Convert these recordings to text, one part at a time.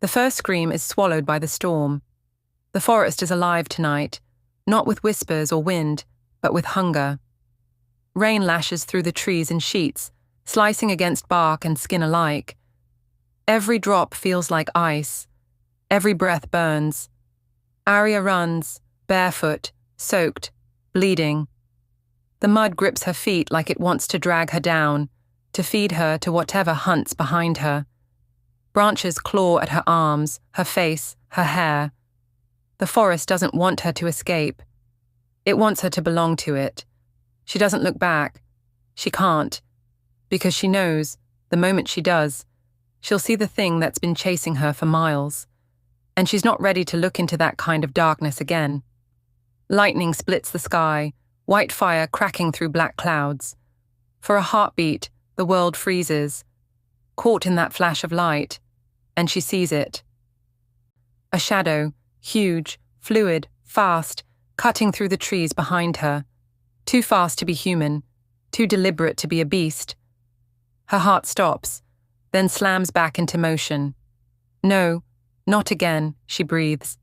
The first scream is swallowed by the storm. The forest is alive tonight, not with whispers or wind, but with hunger. Rain lashes through the trees in sheets, slicing against bark and skin alike. Every drop feels like ice. Every breath burns. Aria runs, barefoot, soaked, bleeding. The mud grips her feet like it wants to drag her down, to feed her to whatever hunts behind her. Branches claw at her arms, her face, her hair. The forest doesn't want her to escape. It wants her to belong to it. She doesn't look back. She can't. Because she knows, the moment she does, she'll see the thing that's been chasing her for miles. And she's not ready to look into that kind of darkness again. Lightning splits the sky, white fire cracking through black clouds. For a heartbeat, the world freezes, caught in that flash of light, and she sees it. A shadow, huge, fluid, fast, cutting through the trees behind her. Too fast to be human, too deliberate to be a beast. Her heart stops, then slams back into motion. No, not again, she breathes.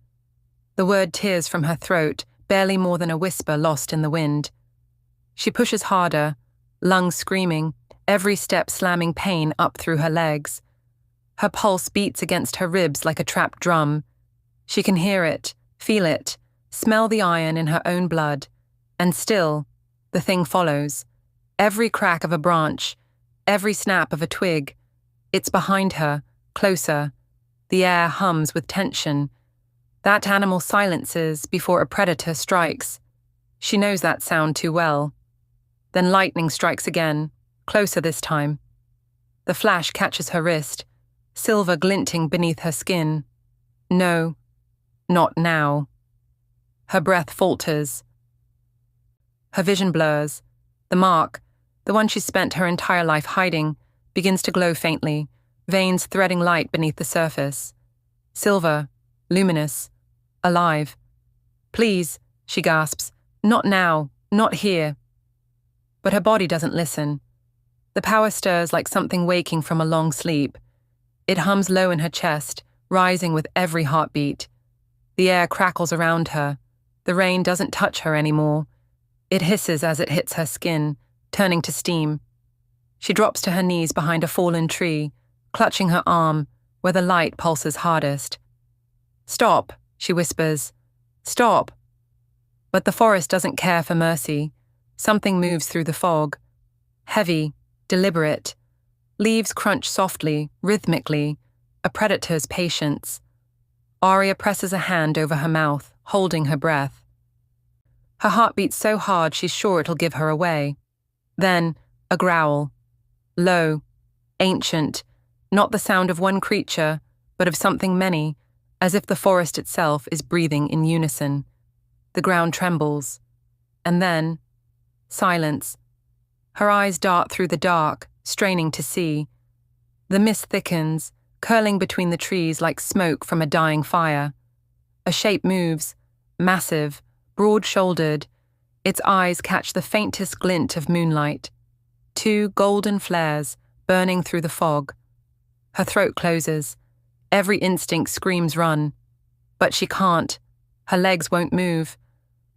The word tears from her throat, barely more than a whisper lost in the wind. She pushes harder, lungs screaming, every step slamming pain up through her legs. Her pulse beats against her ribs like a trapped drum. She can hear it, feel it, smell the iron in her own blood. And still, the thing follows. Every crack of a branch, every snap of a twig. It's behind her, closer. The air hums with tension. That animal silences before a predator strikes. She knows that sound too well. Then lightning strikes again, closer this time. The flash catches her wrist, silver glinting beneath her skin. No, not now. Her breath falters. Her vision blurs. The mark, the one she's spent her entire life hiding, begins to glow faintly, veins threading light beneath the surface. Silver, luminous, alive. Please, she gasps, not now, not here. But her body doesn't listen. The power stirs like something waking from a long sleep. It hums low in her chest, rising with every heartbeat. The air crackles around her. The rain doesn't touch her anymore. It hisses as it hits her skin, turning to steam. She drops to her knees behind a fallen tree, clutching her arm, where the light pulses hardest. Stop, she whispers. Stop. But the forest doesn't care for mercy. Something moves through the fog. Heavy, deliberate. Leaves crunch softly, rhythmically. A predator's patience. Aria presses a hand over her mouth, holding her breath. Her heart beats so hard she's sure it'll give her away. Then, a growl. Low, ancient, not the sound of one creature, but of something many, as if the forest itself is breathing in unison. The ground trembles. And then, silence. Her eyes dart through the dark, straining to see. The mist thickens, curling between the trees like smoke from a dying fire. A shape moves, massive, broad-shouldered. Its eyes catch the faintest glint of moonlight. Two golden flares, burning through the fog. Her throat closes. Every instinct screams run. But she can't. Her legs won't move.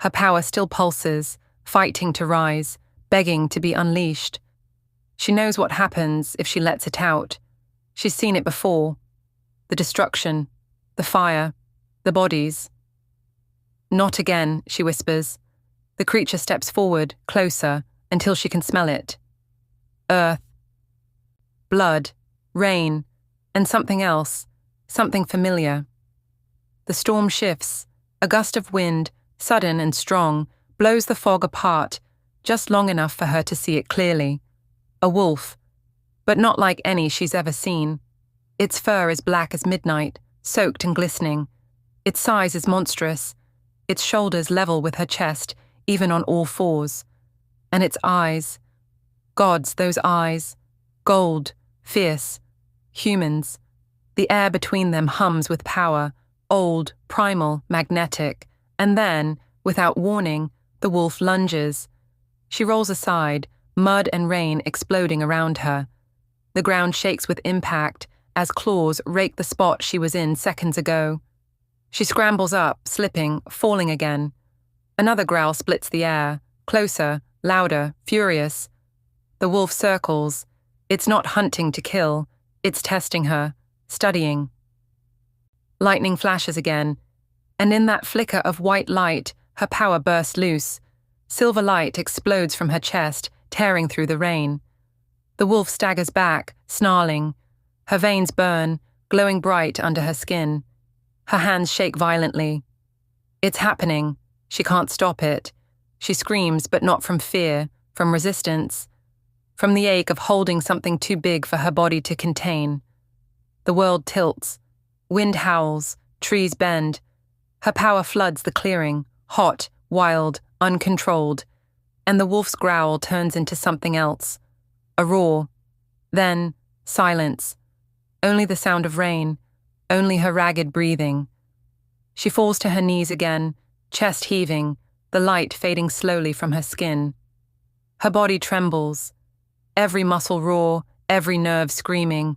Her power still pulses, fighting to rise, begging to be unleashed. She knows what happens if she lets it out. She's seen it before. The destruction, the fire, the bodies. Not again, she whispers. The creature steps forward, closer, until she can smell it. Earth. Blood, rain, and something else, something familiar. The storm shifts. A gust of wind, sudden and strong, blows the fog apart, just long enough for her to see it clearly. A wolf, but not like any she's ever seen. Its fur is black as midnight, soaked and glistening. Its size is monstrous, its shoulders level with her chest, even on all fours. And its eyes. Gods, those eyes. Gold, fierce. Humans. The air between them hums with power, old, primal, magnetic. And then, without warning, the wolf lunges. She rolls aside, mud and rain exploding around her. The ground shakes with impact, as claws rake the spot she was in seconds ago. She scrambles up, slipping, falling again. Another growl splits the air, closer, louder, furious. The wolf circles. It's not hunting to kill, it's testing her, studying. Lightning flashes again, and in that flicker of white light, her power bursts loose. Silver light explodes from her chest, tearing through the rain. The wolf staggers back, snarling. Her veins burn, glowing bright under her skin. Her hands shake violently. It's happening. She can't stop it. She screams, but not from fear, from resistance. From the ache of holding something too big for her body to contain. The world tilts. Wind howls. Trees bend. Her power floods the clearing, hot, wild, uncontrolled. And the wolf's growl turns into something else. A roar. Then, silence. Only the sound of rain. Only her ragged breathing. She falls to her knees again, chest heaving, the light fading slowly from her skin. Her body trembles. Every muscle raw, every nerve screaming.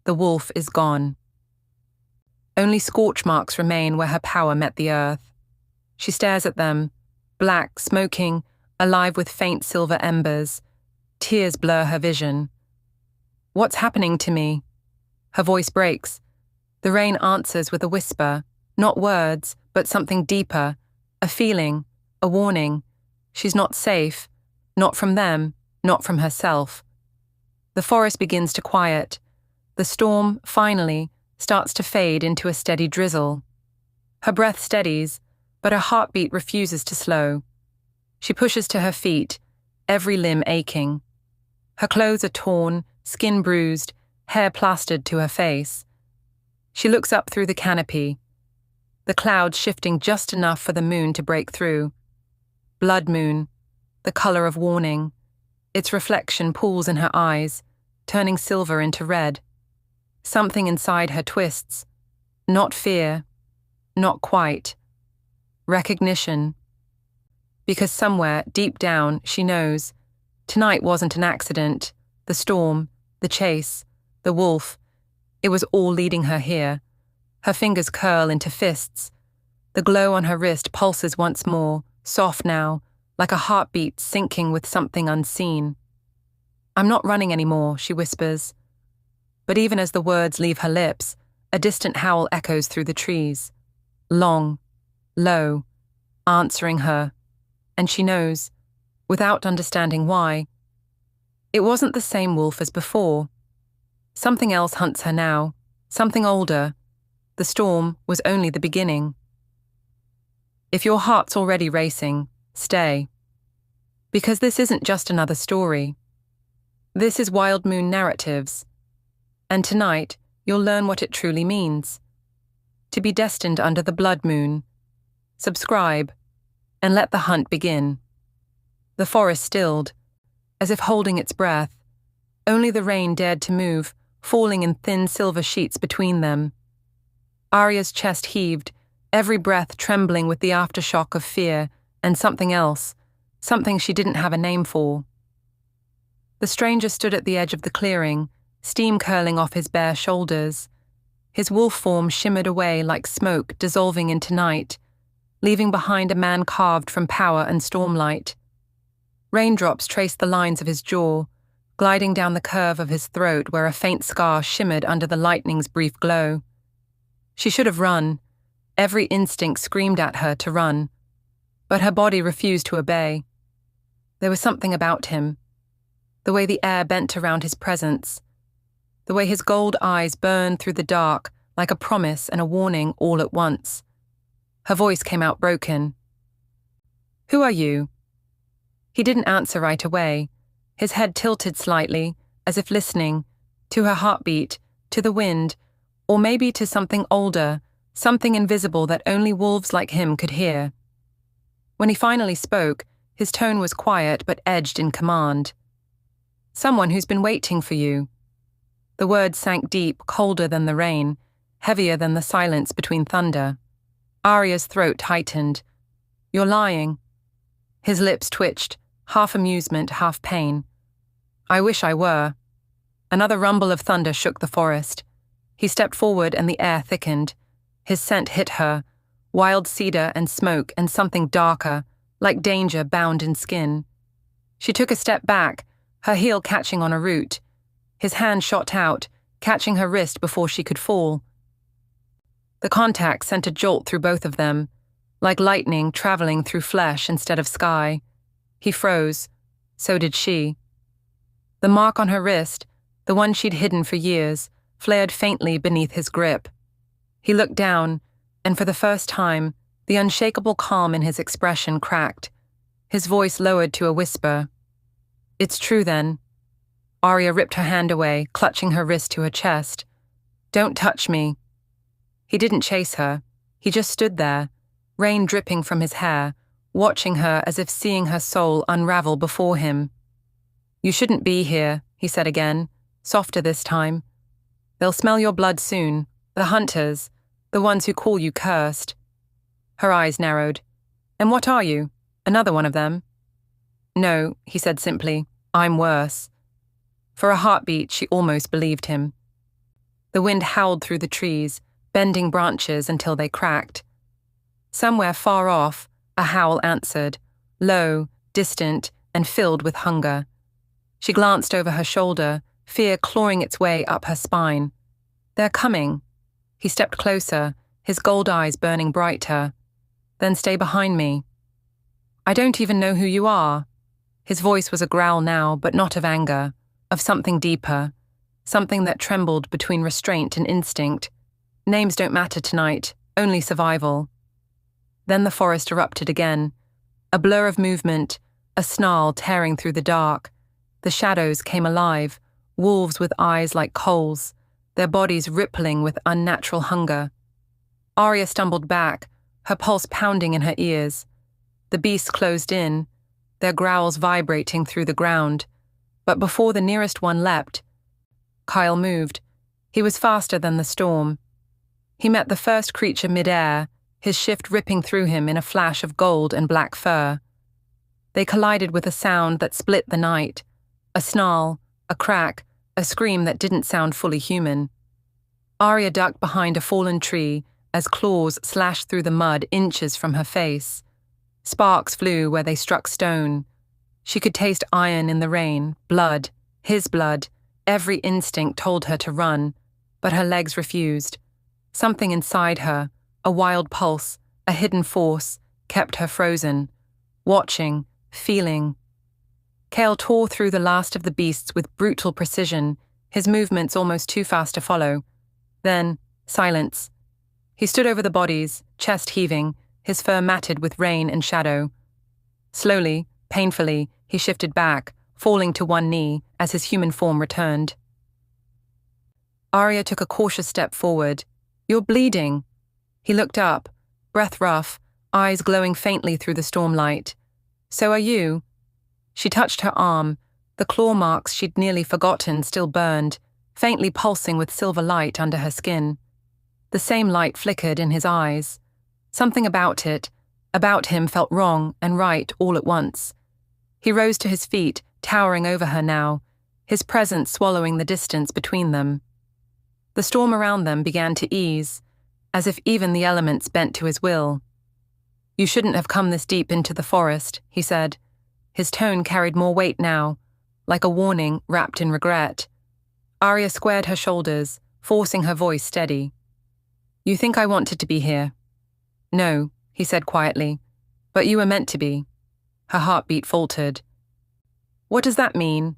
The wolf is gone. Only scorch marks remain where her power met the earth. She stares at them, black, smoking, alive with faint silver embers. Tears blur her vision. What's happening to me? Her voice breaks. The rain answers with a whisper, not words, but something deeper, a feeling, a warning. She's not safe, not from them, not from herself. The forest begins to quiet. The storm, finally, starts to fade into a steady drizzle. Her breath steadies, but her heartbeat refuses to slow. She pushes to her feet, every limb aching. Her clothes are torn, skin bruised, hair plastered to her face. She looks up through the canopy, the clouds shifting just enough for the moon to break through. Blood moon, the color of warning. Its reflection pools in her eyes, turning silver into red. Something inside her twists. Not fear, not quite. Recognition. Because somewhere, deep down, she knows, tonight wasn't an accident. The storm, the chase, the wolf. It was all leading her here. Her fingers curl into fists. The glow on her wrist pulses once more, soft now, like a heartbeat syncing with something unseen. I'm not running anymore, she whispers. But even as the words leave her lips, a distant howl echoes through the trees. Long, low, answering her. And she knows, without understanding why, it wasn't the same wolf as before. Something else hunts her now, something older. The storm was only the beginning. If your heart's already racing, stay. Because this isn't just another story. This is Wild Moon Narratives. And tonight, you'll learn what it truly means. To be destined under the blood moon. Subscribe, and let the hunt begin. The forest stilled, as if holding its breath. Only the rain dared to move, falling in thin silver sheets between them. Aria's chest heaved, every breath trembling with the aftershock of fear and something else, something she didn't have a name for. The stranger stood at the edge of the clearing, steam curling off his bare shoulders. His wolf form shimmered away like smoke dissolving into night, leaving behind a man carved from power and stormlight. Raindrops traced the lines of his jaw, gliding down the curve of his throat where a faint scar shimmered under the lightning's brief glow. She should have run. Every instinct screamed at her to run. But her body refused to obey. There was something about him. The way the air bent around his presence. The way his gold eyes burned through the dark like a promise and a warning all at once. Her voice came out broken. "Who are you?" He didn't answer right away. His head tilted slightly, as if listening, to her heartbeat, to the wind, or maybe to something older, something invisible that only wolves like him could hear. When he finally spoke, his tone was quiet but edged in command. "Someone who's been waiting for you." The words sank deep, colder than the rain, heavier than the silence between thunder. Aria's throat tightened. "You're lying." His lips twitched, half amusement, half pain. "I wish I were." Another rumble of thunder shook the forest. He stepped forward and the air thickened. His scent hit her, wild cedar and smoke and something darker, like danger bound in skin. She took a step back, her heel catching on a root. His hand shot out, catching her wrist before she could fall. The contact sent a jolt through both of them, like lightning traveling through flesh instead of sky. He froze. So did she. The mark on her wrist, the one she'd hidden for years, flared faintly beneath his grip. He looked down, and for the first time, the unshakable calm in his expression cracked. His voice lowered to a whisper. "It's true, then." Aria ripped her hand away, clutching her wrist to her chest. "Don't touch me." He didn't chase her. He just stood there, rain dripping from his hair, watching her as if seeing her soul unravel before him. "You shouldn't be here," he said again, softer this time. "They'll smell your blood soon. The hunters, the ones who call you cursed." Her eyes narrowed. "And what are you? Another one of them?" "No," he said simply. "I'm worse." For a heartbeat, she almost believed him. The wind howled through the trees, bending branches until they cracked. Somewhere far off, a howl answered, low, distant, and filled with hunger. She glanced over her shoulder, fear clawing its way up her spine. "They're coming." He stepped closer, his gold eyes burning brighter. "Then stay behind me." "I don't even know who you are." His voice was a growl now, but not of anger, of something deeper, something that trembled between restraint and instinct. "Names don't matter tonight, only survival." Then the forest erupted again. A blur of movement, a snarl tearing through the dark. The shadows came alive, wolves with eyes like coals, their bodies rippling with unnatural hunger. Aria stumbled back, her pulse pounding in her ears. The beasts closed in, their growls vibrating through the ground. But before the nearest one leapt, Kael moved. He was faster than the storm. He met the first creature mid-air, his shift ripping through him in a flash of gold and black fur. They collided with a sound that split the night, a snarl, a crack, a scream that didn't sound fully human. Aria ducked behind a fallen tree as claws slashed through the mud inches from her face. Sparks flew where they struck stone. She could taste iron in the rain, blood, his blood. Every instinct told her to run, but her legs refused. Something inside her, a wild pulse, a hidden force, kept her frozen, watching, feeling. Kael tore through the last of the beasts with brutal precision, his movements almost too fast to follow. Then, silence. He stood over the bodies, chest heaving, his fur matted with rain and shadow. Slowly, painfully, he shifted back, falling to one knee as his human form returned. Aria took a cautious step forward. "You're bleeding." He looked up, breath rough, eyes glowing faintly through the stormlight. "So are you." She touched her arm, the claw marks she'd nearly forgotten still burned, faintly pulsing with silver light under her skin. The same light flickered in his eyes. Something about him felt wrong and right all at once. He rose to his feet, towering over her now, his presence swallowing the distance between them. The storm around them began to ease, as if even the elements bent to his will. "You shouldn't have come this deep into the forest," he said. His tone carried more weight now, like a warning wrapped in regret. Aria squared her shoulders, forcing her voice steady. "You think I wanted to be here?" "No," he said quietly, "but you were meant to be." Her heartbeat faltered. "What does that mean?"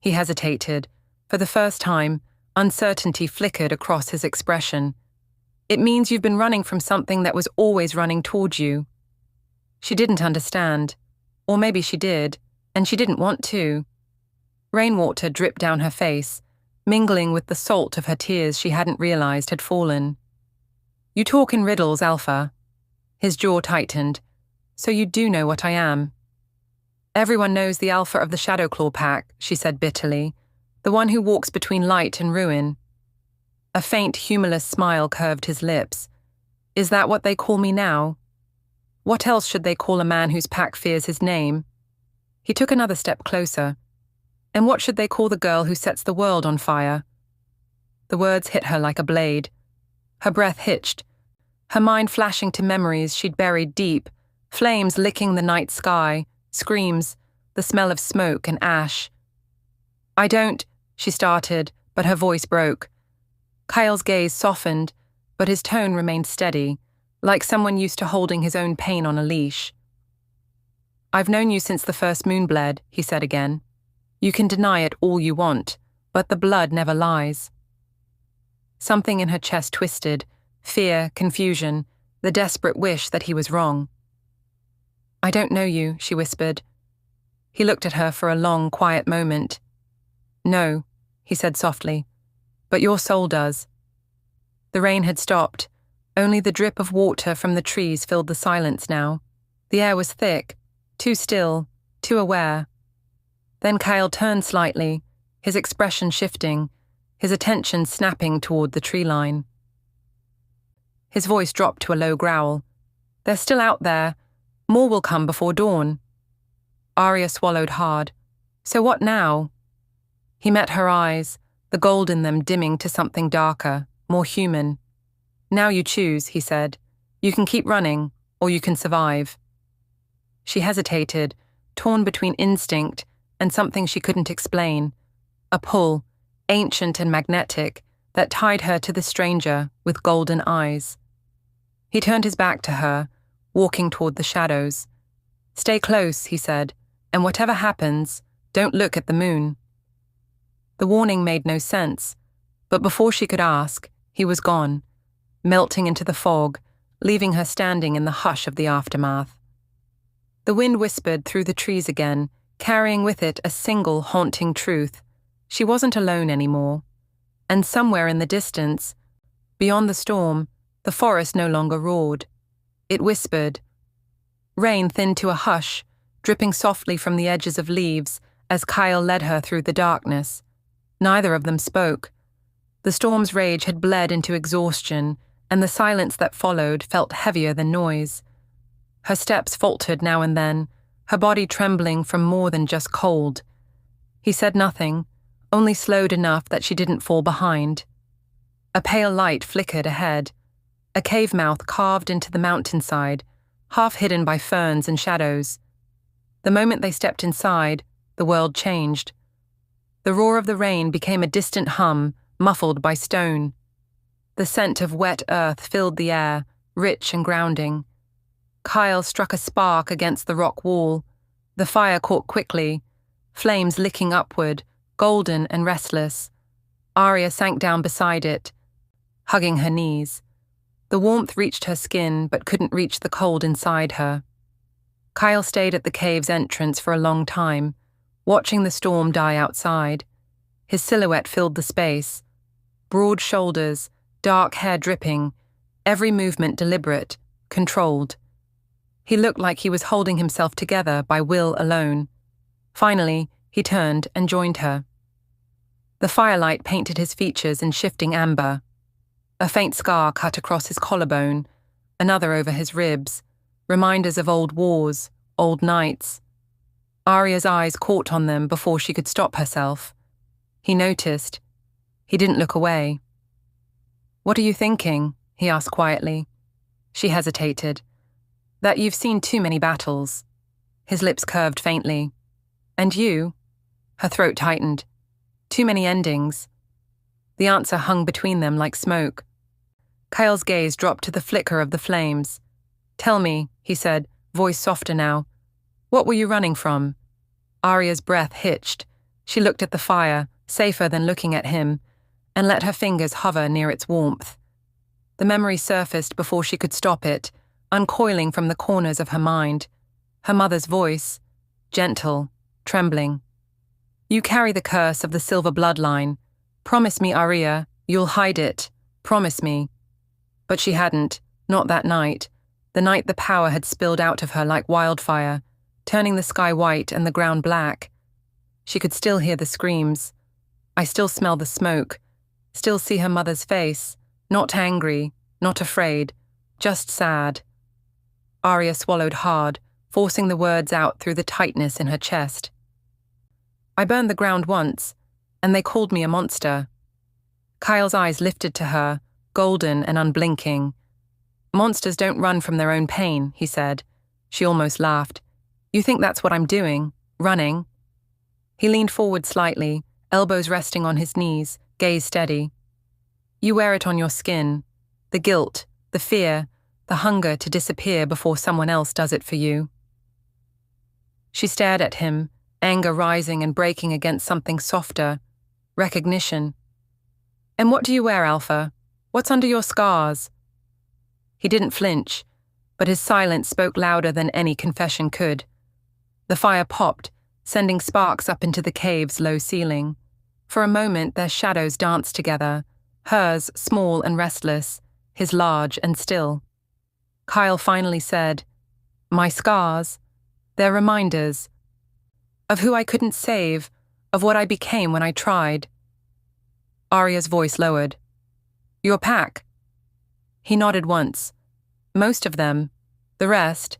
He hesitated. For the first time, uncertainty flickered across his expression. "It means you've been running from something that was always running toward you." She didn't understand. Or maybe she did, and she didn't want to. Rainwater dripped down her face, mingling with the salt of her tears she hadn't realized had fallen. "You talk in riddles, Alpha." His jaw tightened. "So you do know what I am." "Everyone knows the Alpha of the Shadowclaw Pack," she said bitterly, "the one who walks between light and ruin." A faint, humorless smile curved his lips. "Is that what they call me now? What else should they call a man whose pack fears his name?" He took another step closer. "And what should they call the girl who sets the world on fire?" The words hit her like a blade. Her breath hitched, her mind flashing to memories she'd buried deep, flames licking the night sky, screams, the smell of smoke and ash. "I don't," she started, but her voice broke. Kael's gaze softened, but his tone remained steady, like someone used to holding his own pain on a leash. "I've known you since the first moon bled," he said again. "You can deny it all you want, but the blood never lies." Something in her chest twisted, fear, confusion, the desperate wish that he was wrong. "I don't know you," she whispered. He looked at her for a long, quiet moment. "No," he said softly, "but your soul does." The rain had stopped. Only the drip of water from the trees filled the silence now. The air was thick, too still, too aware. Then Kael turned slightly, his expression shifting, his attention snapping toward the tree line. His voice dropped to a low growl. "They're still out there. More will come before dawn." Aria swallowed hard. "So what now?" He met her eyes, the gold in them dimming to something darker, more human. "Now you choose," he said. "You can keep running, or you can survive." She hesitated, torn between instinct and something she couldn't explain. A pull, ancient and magnetic, that tied her to the stranger with golden eyes. He turned his back to her, walking toward the shadows. "Stay close," he said, "and whatever happens, don't look at the moon." The warning made no sense, but before she could ask, he was gone, melting into the fog, leaving her standing in the hush of the aftermath. The wind whispered through the trees again, carrying with it a single haunting truth. She wasn't alone anymore. And somewhere in the distance, beyond the storm, the forest no longer roared. It whispered. Rain thinned to a hush, dripping softly from the edges of leaves as Kael led her through the darkness. Neither of them spoke. The storm's rage had bled into exhaustion, and the silence that followed felt heavier than noise. Her steps faltered now and then, her body trembling from more than just cold. He said nothing, only slowed enough that she didn't fall behind. A pale light flickered ahead, a cave mouth carved into the mountainside, half hidden by ferns and shadows. The moment they stepped inside, the world changed. The roar of the rain became a distant hum, muffled by stone. The scent of wet earth filled the air, rich and grounding. Kael struck a spark against the rock wall. The fire caught quickly, flames licking upward, golden and restless. Aria sank down beside it, hugging her knees. The warmth reached her skin but couldn't reach the cold inside her. Kael stayed at the cave's entrance for a long time, watching the storm die outside. His silhouette filled the space. Broad shoulders, dark hair dripping, every movement deliberate, controlled. He looked like he was holding himself together by will alone. Finally, he turned and joined her. The firelight painted his features in shifting amber. A faint scar cut across his collarbone, another over his ribs, reminders of old wars, old nights. Aria's eyes caught on them before she could stop herself. He noticed. He didn't look away. "What are you thinking?" he asked quietly. She hesitated. "That you've seen too many battles." His lips curved faintly. "And you?" Her throat tightened. "Too many endings." The answer hung between them like smoke. Kael's gaze dropped to the flicker of the flames. "Tell me," he said, voice softer now. "What were you running from?" Aria's breath hitched. She looked at the fire, safer than looking at him, and let her fingers hover near its warmth. The memory surfaced before she could stop it, uncoiling from the corners of her mind. Her mother's voice, gentle, trembling. "You carry the curse of the silver bloodline. Promise me, Aria, you'll hide it. Promise me." But she hadn't, not that night, the night the power had spilled out of her like wildfire, turning the sky white and the ground black. She could still hear the screams. I still smell the smoke, still see her mother's face, not angry, not afraid, just sad. Aria swallowed hard, forcing the words out through the tightness in her chest. "I burned the ground once, and they called me a monster." Kael's eyes lifted to her, golden and unblinking. Monsters don't run from their own pain, he said. She almost laughed. You think that's what I'm doing? Running? He leaned forward slightly, elbows resting on his knees, gaze steady. You wear it on your skin. The guilt, the fear, the hunger to disappear before someone else does it for you. She stared at him, anger rising and breaking against something softer, recognition. And what do you wear, Alpha? What's under your scars? He didn't flinch, but his silence spoke louder than any confession could. The fire popped, sending sparks up into the cave's low ceiling. For a moment their shadows danced together, hers small and restless, his large and still. Kael finally said, My scars, they're reminders of who I couldn't save, of what I became when I tried. Aria's voice lowered. Your pack? He nodded once. Most of them, the rest,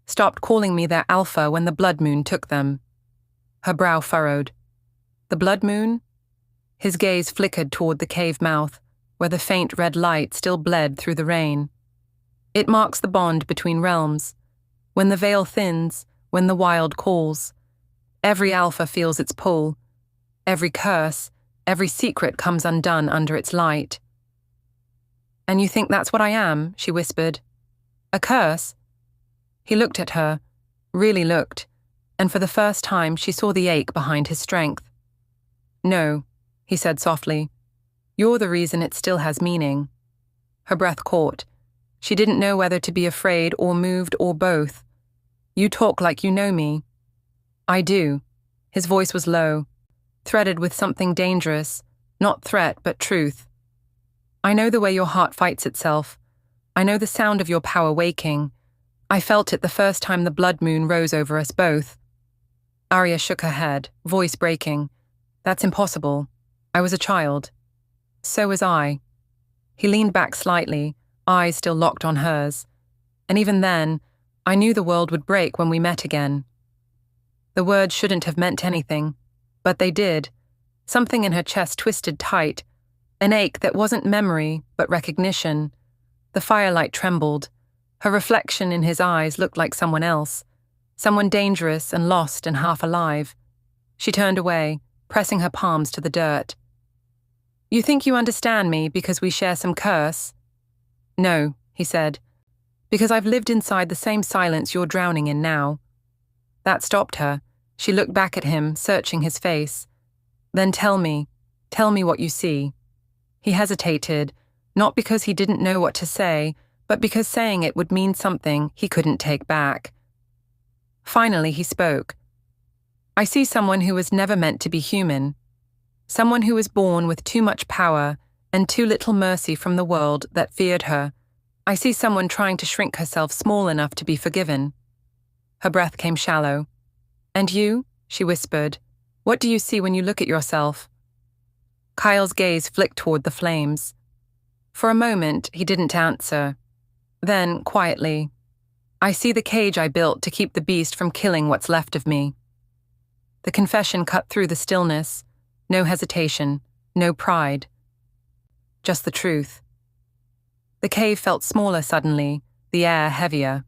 stopped calling me their alpha when the blood moon took them. Her brow furrowed. The blood moon? His gaze flickered toward the cave mouth, where the faint red light still bled through the rain. It marks the bond between realms. When the veil thins, when the wild calls, every alpha feels its pull. Every curse, every secret comes undone under its light. And you think that's what I am? She whispered. A curse? He looked at her, really looked, and for the first time she saw the ache behind his strength. No, he said softly. You're the reason it still has meaning. Her breath caught. She didn't know whether to be afraid or moved or both. You talk like you know me. I do. His voice was low, threaded with something dangerous, not threat but truth. I know the way your heart fights itself. I know the sound of your power waking. I felt it the first time the blood moon rose over us both. Aria shook her head, voice breaking. That's impossible. I was a child. So was I. He leaned back slightly, eyes still locked on hers. And even then, I knew the world would break when we met again. The words shouldn't have meant anything, but they did. Something in her chest twisted tight, an ache that wasn't memory, but recognition. The firelight trembled. Her reflection in his eyes looked like someone else, someone dangerous and lost and half alive. She turned away, pressing her palms to the dirt. You think you understand me because we share some curse? No, he said, because I've lived inside the same silence you're drowning in now. That stopped her. She looked back at him, searching his face. Then tell me what you see. He hesitated, not because he didn't know what to say, but because saying it would mean something he couldn't take back. Finally, he spoke. I see someone who was never meant to be human. Someone who was born with too much power and too little mercy from the world that feared her. I see someone trying to shrink herself small enough to be forgiven. Her breath came shallow. And you? She whispered. What do you see when you look at yourself? Kael's gaze flicked toward the flames. For a moment, he didn't answer. Then, quietly, I see the cage I built to keep the beast from killing what's left of me. The confession cut through the stillness. No hesitation, no pride. Just the truth. The cave felt smaller suddenly, the air heavier.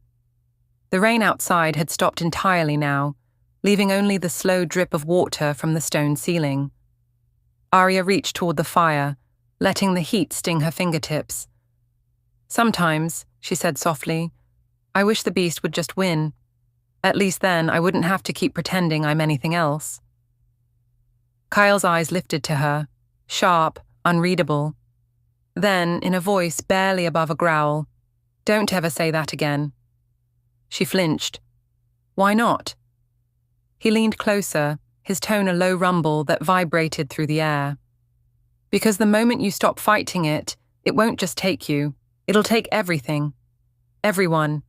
The rain outside had stopped entirely now, leaving only the slow drip of water from the stone ceiling. Aria reached toward the fire, letting the heat sting her fingertips. Sometimes, she said softly, I wish the beast would just win. At least then I wouldn't have to keep pretending I'm anything else. Kael's eyes lifted to her, sharp, unreadable. Then, in a voice barely above a growl, Don't ever say that again. She flinched. Why not? He leaned closer, his tone a low rumble that vibrated through the air. Because the moment you stop fighting it, it won't just take you. It'll take everything. Everyone.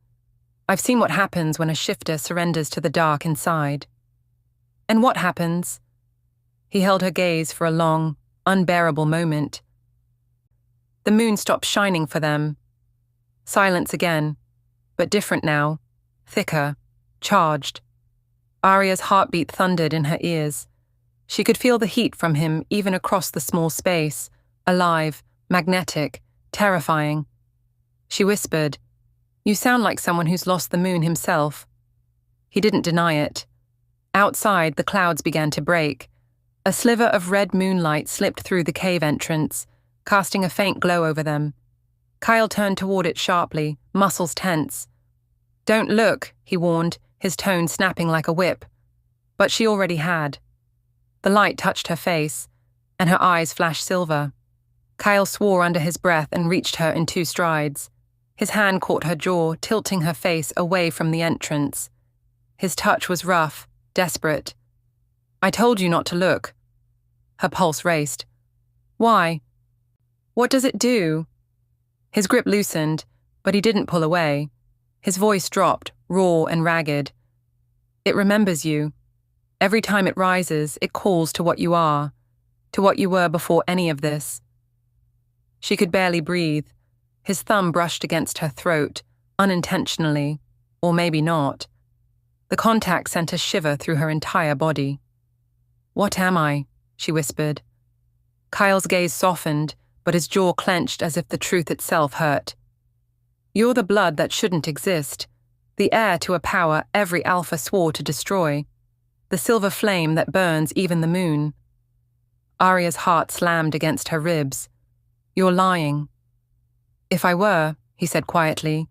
I've seen what happens when a shifter surrenders to the dark inside. And what happens? He held her gaze for a long, unbearable moment. The moon stopped shining for them. Silence again, but different now, thicker, charged. Aria's heartbeat thundered in her ears. She could feel the heat from him even across the small space, alive, magnetic, terrifying. She whispered, "You sound like someone who's lost the moon himself." He didn't deny it. Outside, the clouds began to break. A sliver of red moonlight slipped through the cave entrance, casting a faint glow over them. Kael turned toward it sharply, muscles tense. "Don't look," he warned, his tone snapping like a whip. But she already had. The light touched her face, and her eyes flashed silver. Kael swore under his breath and reached her in 2 strides. His hand caught her jaw, tilting her face away from the entrance. His touch was rough, desperate. "I told you not to look." Her pulse raced. "Why? What does it do?" His grip loosened, but he didn't pull away. His voice dropped, raw and ragged. "It remembers you. Every time it rises, it calls to what you are, to what you were before any of this." She could barely breathe. His thumb brushed against her throat, unintentionally, or maybe not. The contact sent a shiver through her entire body. "What am I?" she whispered. Kael's gaze softened, but his jaw clenched as if the truth itself hurt. "You're the blood that shouldn't exist, the heir to a power every alpha swore to destroy, the silver flame that burns even the moon." Aria's heart slammed against her ribs. "You're lying." "If I were," he said quietly,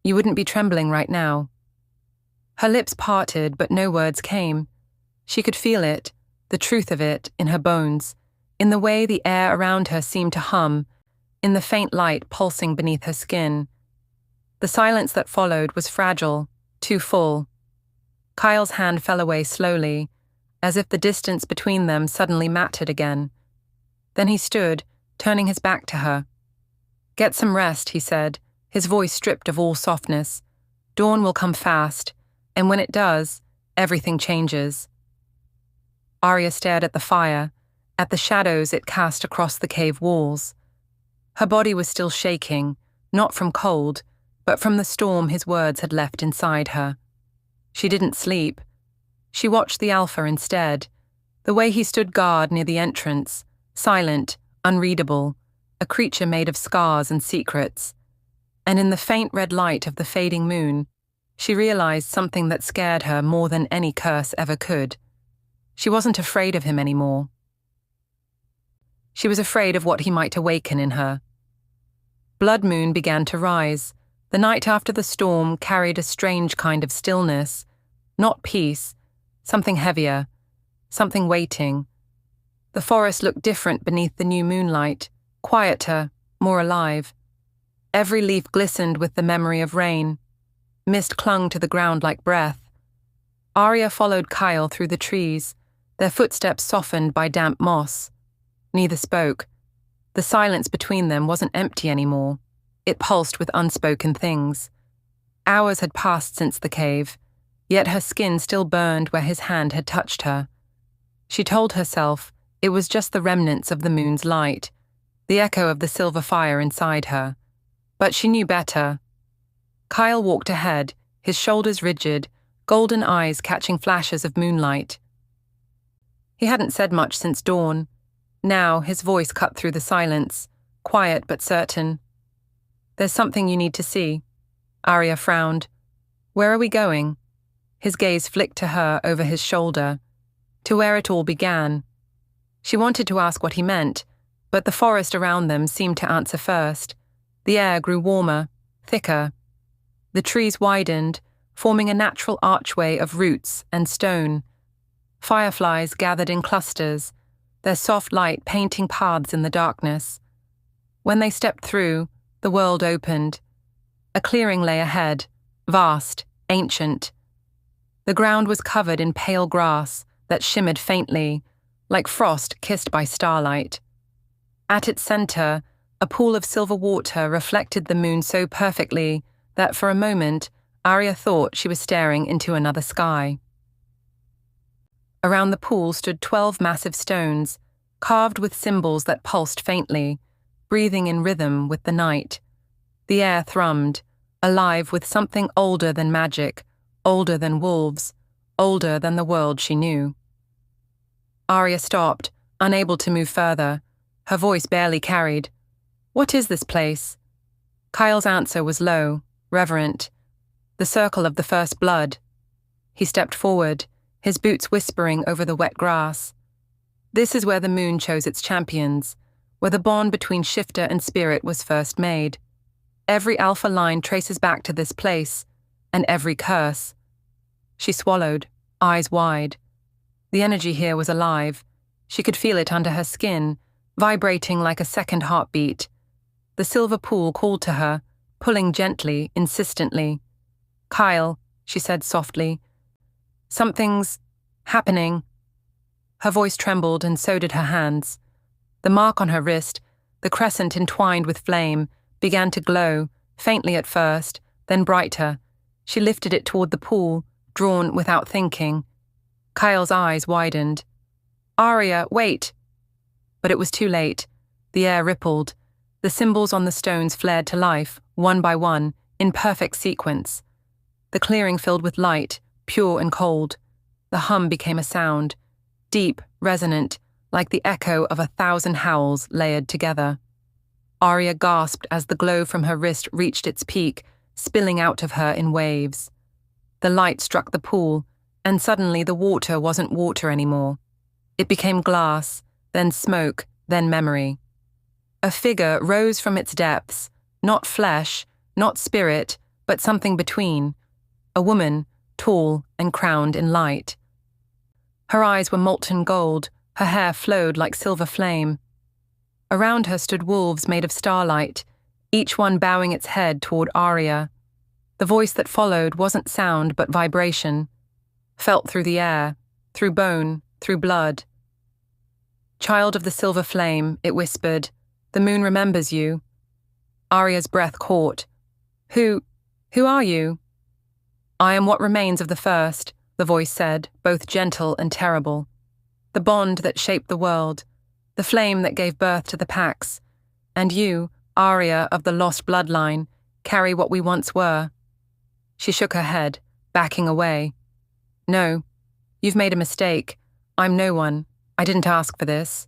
"you wouldn't be trembling right now." Her lips parted, but no words came. She could feel it, the truth of it, in her bones, in the way the air around her seemed to hum, in the faint light pulsing beneath her skin. The silence that followed was fragile, too full. Kael's hand fell away slowly, as if the distance between them suddenly mattered again. Then he stood, turning his back to her. "Get some rest," he said, his voice stripped of all softness. "Dawn will come fast, and when it does, everything changes." Aria stared at the fire, at the shadows it cast across the cave walls. Her body was still shaking, not from cold, but from the storm his words had left inside her. She didn't sleep. She watched the Alpha instead, the way he stood guard near the entrance, silent, unreadable, a creature made of scars and secrets. And in the faint red light of the fading moon, she realized something that scared her more than any curse ever could. She wasn't afraid of him anymore. She was afraid of what he might awaken in her. Blood moon began to rise. The night after the storm carried a strange kind of stillness, not peace, something heavier, something waiting. The forest looked different beneath the new moonlight, quieter, more alive. Every leaf glistened with the memory of rain. Mist clung to the ground like breath. Aria followed Kael through the trees, their footsteps softened by damp moss. Neither spoke. The silence between them wasn't empty anymore. It pulsed with unspoken things. Hours had passed since the cave, yet her skin still burned where his hand had touched her. She told herself it was just the remnants of the moon's light, the echo of the silver fire inside her. But she knew better. Kael walked ahead, his shoulders rigid, golden eyes catching flashes of moonlight. He hadn't said much since dawn. Now his voice cut through the silence, quiet but certain. "There's something you need to see." Aria frowned. "Where are we going?" His gaze flicked to her over his shoulder, to where it all began. She wanted to ask what he meant, but the forest around them seemed to answer first. The air grew warmer, thicker. The trees widened, forming a natural archway of roots and stone. Fireflies gathered in clusters, their soft light painting paths in the darkness. When they stepped through, the world opened. A clearing lay ahead, vast, ancient. The ground was covered in pale grass that shimmered faintly, like frost kissed by starlight. At its center, a pool of silver water reflected the moon so perfectly that for a moment, Aria thought she was staring into another sky. Around the pool stood 12 massive stones, carved with symbols that pulsed faintly, breathing in rhythm with the night. The air thrummed, alive with something older than magic, older than wolves, older than the world she knew. Aria stopped, unable to move further, Her voice barely carried. "What is this place?" Kael's answer was low, reverent. "The circle of the first blood." He stepped forward, his boots whispering over the wet grass. "This is where the moon chose its champions, where the bond between shifter and spirit was first made. Every alpha line traces back to this place, and every curse." She swallowed, eyes wide. The energy here was alive. She could feel it under her skin, vibrating like a second heartbeat. The silver pool called to her, pulling gently, insistently. "Kael," she said softly. "Something's happening." Her voice trembled and so did her hands. The mark on her wrist, the crescent entwined with flame, began to glow, faintly at first, then brighter. She lifted it toward the pool, drawn without thinking. Kael's eyes widened. "Aria, wait!" But it was too late. The air rippled. The symbols on the stones flared to life, one by one, in perfect sequence. The clearing filled with light, pure and cold. The hum became a sound, deep, resonant, like the echo of 1,000 howls layered together. Aria gasped as the glow from her wrist reached its peak, spilling out of her in waves. The light struck the pool, and suddenly the water wasn't water anymore. It became glass, then smoke, then memory. A figure rose from its depths, not flesh, not spirit, but something between. A woman, tall and crowned in light. Her eyes were molten gold, her hair flowed like silver flame. Around her stood wolves made of starlight, each one bowing its head toward Aria. The voice that followed wasn't sound but vibration, felt through the air, through bone, through blood. "Child of the silver flame," it whispered, "the moon remembers you." Aria's breath caught. Who are you?" "I am what remains of the first," the voice said, both gentle and terrible. "The bond that shaped the world, the flame that gave birth to the Pax. And you, Aria of the lost bloodline, carry what we once were." She shook her head, backing away. "No, you've made a mistake. I'm no one. I didn't ask for this."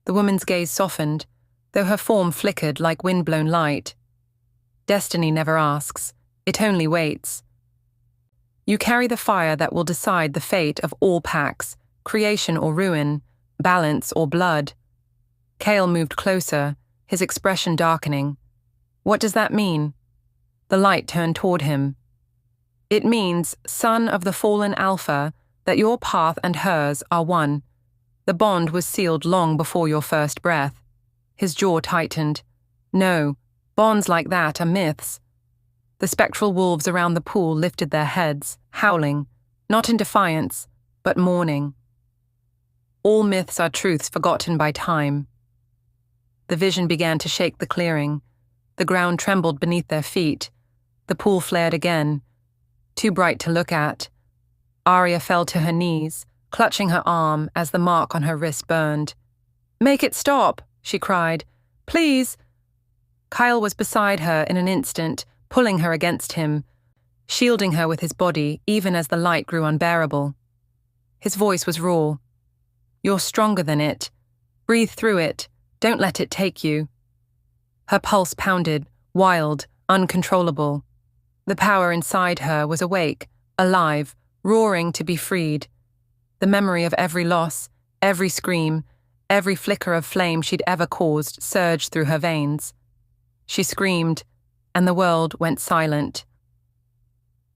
The woman's gaze softened, though her form flickered like wind-blown light. "Destiny never asks. It only waits. You carry the fire that will decide the fate of all Pax, creation or ruin, balance or blood." Kael moved closer, his expression darkening. "What does that mean?" The light turned toward him. "It means, son of the fallen Alpha, that your path and hers are one. The bond was sealed long before your first breath." His jaw tightened. "No, bonds like that are myths." The spectral wolves around the pool lifted their heads, howling, not in defiance, but mourning. "All myths are truths forgotten by time." The vision began to shake the clearing. The ground trembled beneath their feet. The pool flared again, too bright to look at. Aria fell to her knees, clutching her arm as the mark on her wrist burned. "Make it stop," she cried. "Please." Kael was beside her in an instant, pulling her against him, shielding her with his body even as the light grew unbearable. His voice was raw. "You're stronger than it. Breathe through it. Don't let it take you." Her pulse pounded, wild, uncontrollable. The power inside her was awake, alive, roaring to be freed. The memory of every loss, every scream, every flicker of flame she'd ever caused surged through her veins. She screamed, and the world went silent.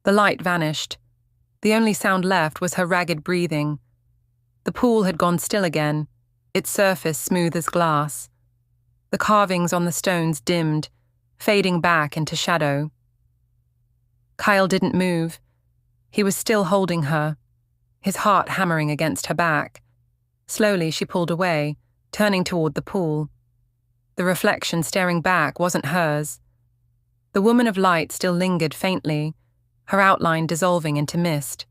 The light vanished. The only sound left was her ragged breathing. The pool had gone still again, its surface smooth as glass. The carvings on the stones dimmed, fading back into shadow. Kael didn't move. He was still holding her, his heart hammering against her back. Slowly she pulled away, turning toward the pool. The reflection staring back wasn't hers. The woman of light still lingered faintly, her outline dissolving into mist.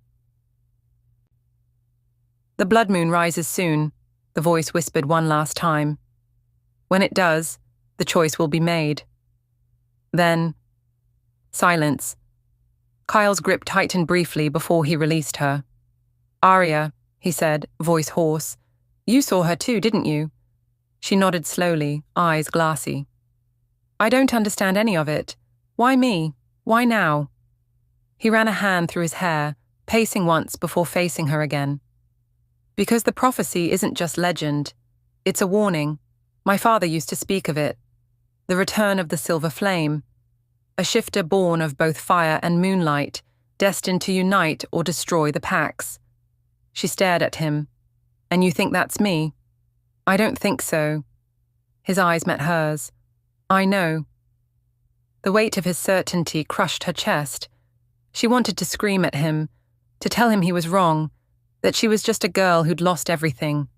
"The blood moon rises soon," the voice whispered one last time. "When it does, the choice will be made." Then, silence. Kael's grip tightened briefly before he released her. "Aria," he said, voice hoarse. "You saw her too, didn't you?" She nodded slowly, eyes glassy. I don't understand any of it. Why me? Why now? He ran a hand through his hair, pacing once before facing her again. Because the prophecy isn't just legend. It's a warning. My father used to speak of it. The return of the silver flame. A shifter born of both fire and moonlight, destined to unite or destroy the packs. She stared at him. And you think that's me? I don't think so. His eyes met hers. I know. The weight of his certainty crushed her chest. She wanted to scream at him, to tell him he was wrong, that she was just a girl who'd lost everything.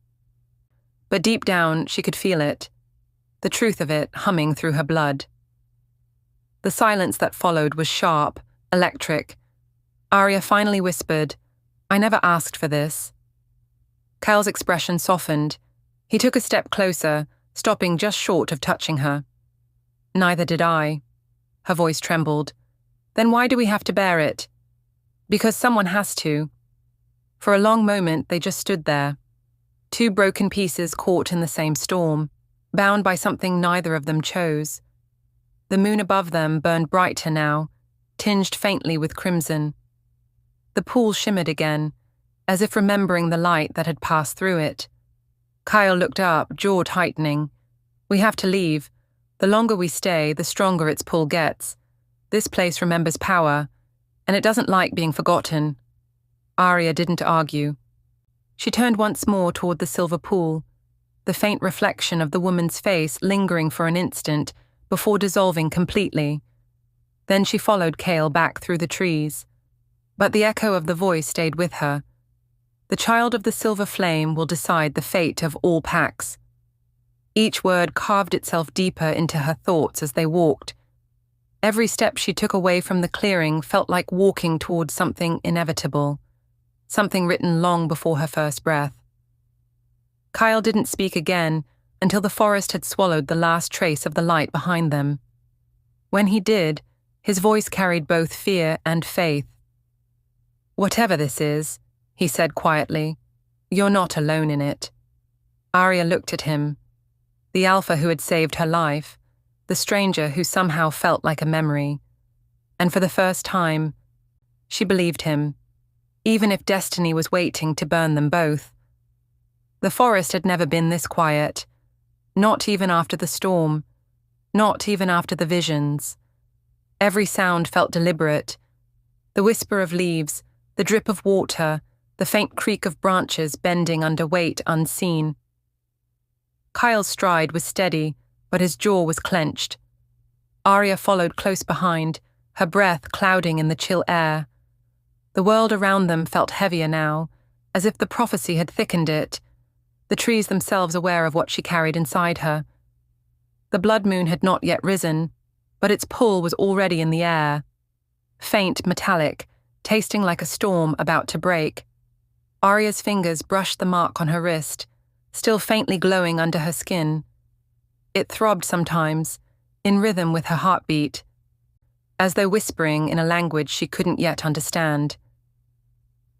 But deep down, she could feel it, the truth of it humming through her blood. The silence that followed was sharp, electric. Aria finally whispered, I never asked for this. Kael's expression softened. He took a step closer, stopping just short of touching her. Neither did I. Her voice trembled. Then why do we have to bear it? Because someone has to. For a long moment, they just stood there. Two broken pieces caught in the same storm, bound by something neither of them chose. The moon above them burned brighter now, tinged faintly with crimson. The pool shimmered again, as if remembering the light that had passed through it. Kael looked up, jaw tightening. We have to leave. The longer we stay, the stronger its pull gets. This place remembers power, and it doesn't like being forgotten. Aria didn't argue. She turned once more toward the silver pool, the faint reflection of the woman's face lingering for an instant before dissolving completely. Then she followed Kael back through the trees. But the echo of the voice stayed with her. The child of the silver flame will decide the fate of all packs. Each word carved itself deeper into her thoughts as they walked. Every step she took away from the clearing felt like walking towards something inevitable, something written long before her first breath. Kael didn't speak again until the forest had swallowed the last trace of the light behind them. When he did, his voice carried both fear and faith. Whatever this is, he said quietly, you're not alone in it. Aria looked at him. The alpha who had saved her life, the stranger who somehow felt like a memory. And for the first time, she believed him, even if destiny was waiting to burn them both. The forest had never been this quiet, not even after the storm, not even after the visions. Every sound felt deliberate. The whisper of leaves, the drip of water, the faint creak of branches bending under weight unseen. Kael's stride was steady, but his jaw was clenched. Aria followed close behind, her breath clouding in the chill air. The world around them felt heavier now, as if the prophecy had thickened it, the trees themselves aware of what she carried inside her. The blood moon had not yet risen, but its pull was already in the air. Faint, metallic, tasting like a storm about to break. Aria's fingers brushed the mark on her wrist, still faintly glowing under her skin. It throbbed sometimes, in rhythm with her heartbeat, as though whispering in a language she couldn't yet understand.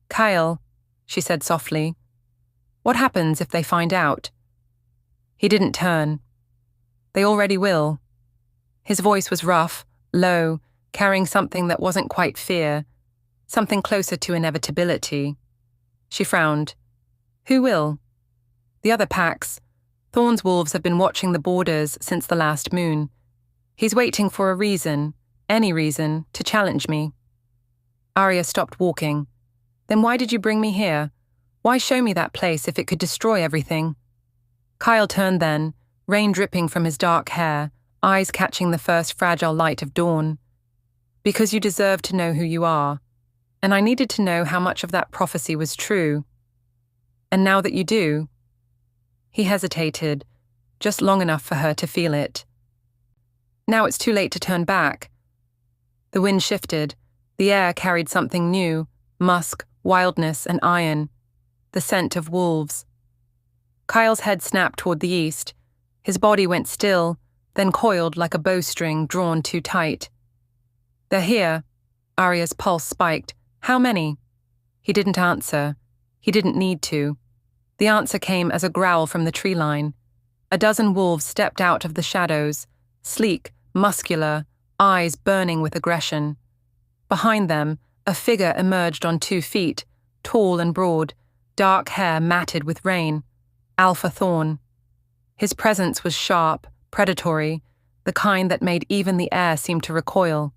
Kael, she said softly, what happens if they find out? He didn't turn. They already will. His voice was rough, low, carrying something that wasn't quite fear, something closer to inevitability. She frowned. Who will? The other packs. Thorn's wolves have been watching the borders since the last moon. He's waiting for a reason, any reason, to challenge me. Aria stopped walking. Then why did you bring me here? Why show me that place if it could destroy everything? Kael turned then, rain dripping from his dark hair, eyes catching the first fragile light of dawn. Because you deserve to know who you are. And I needed to know how much of that prophecy was true. And now that you do... He hesitated, just long enough for her to feel it. Now it's too late to turn back. The wind shifted. The air carried something new, musk, wildness, and iron, the scent of wolves. Kael's head snapped toward the east. His body went still, then coiled like a bowstring drawn too tight. They're here. Aria's pulse spiked. How many? He didn't answer. He didn't need to. The answer came as a growl from the tree line. A dozen wolves stepped out of the shadows, sleek, muscular, eyes burning with aggression. Behind them, a figure emerged on 2 feet, tall and broad, dark hair matted with rain. Alpha Thorn. His presence was sharp, predatory, the kind that made even the air seem to recoil.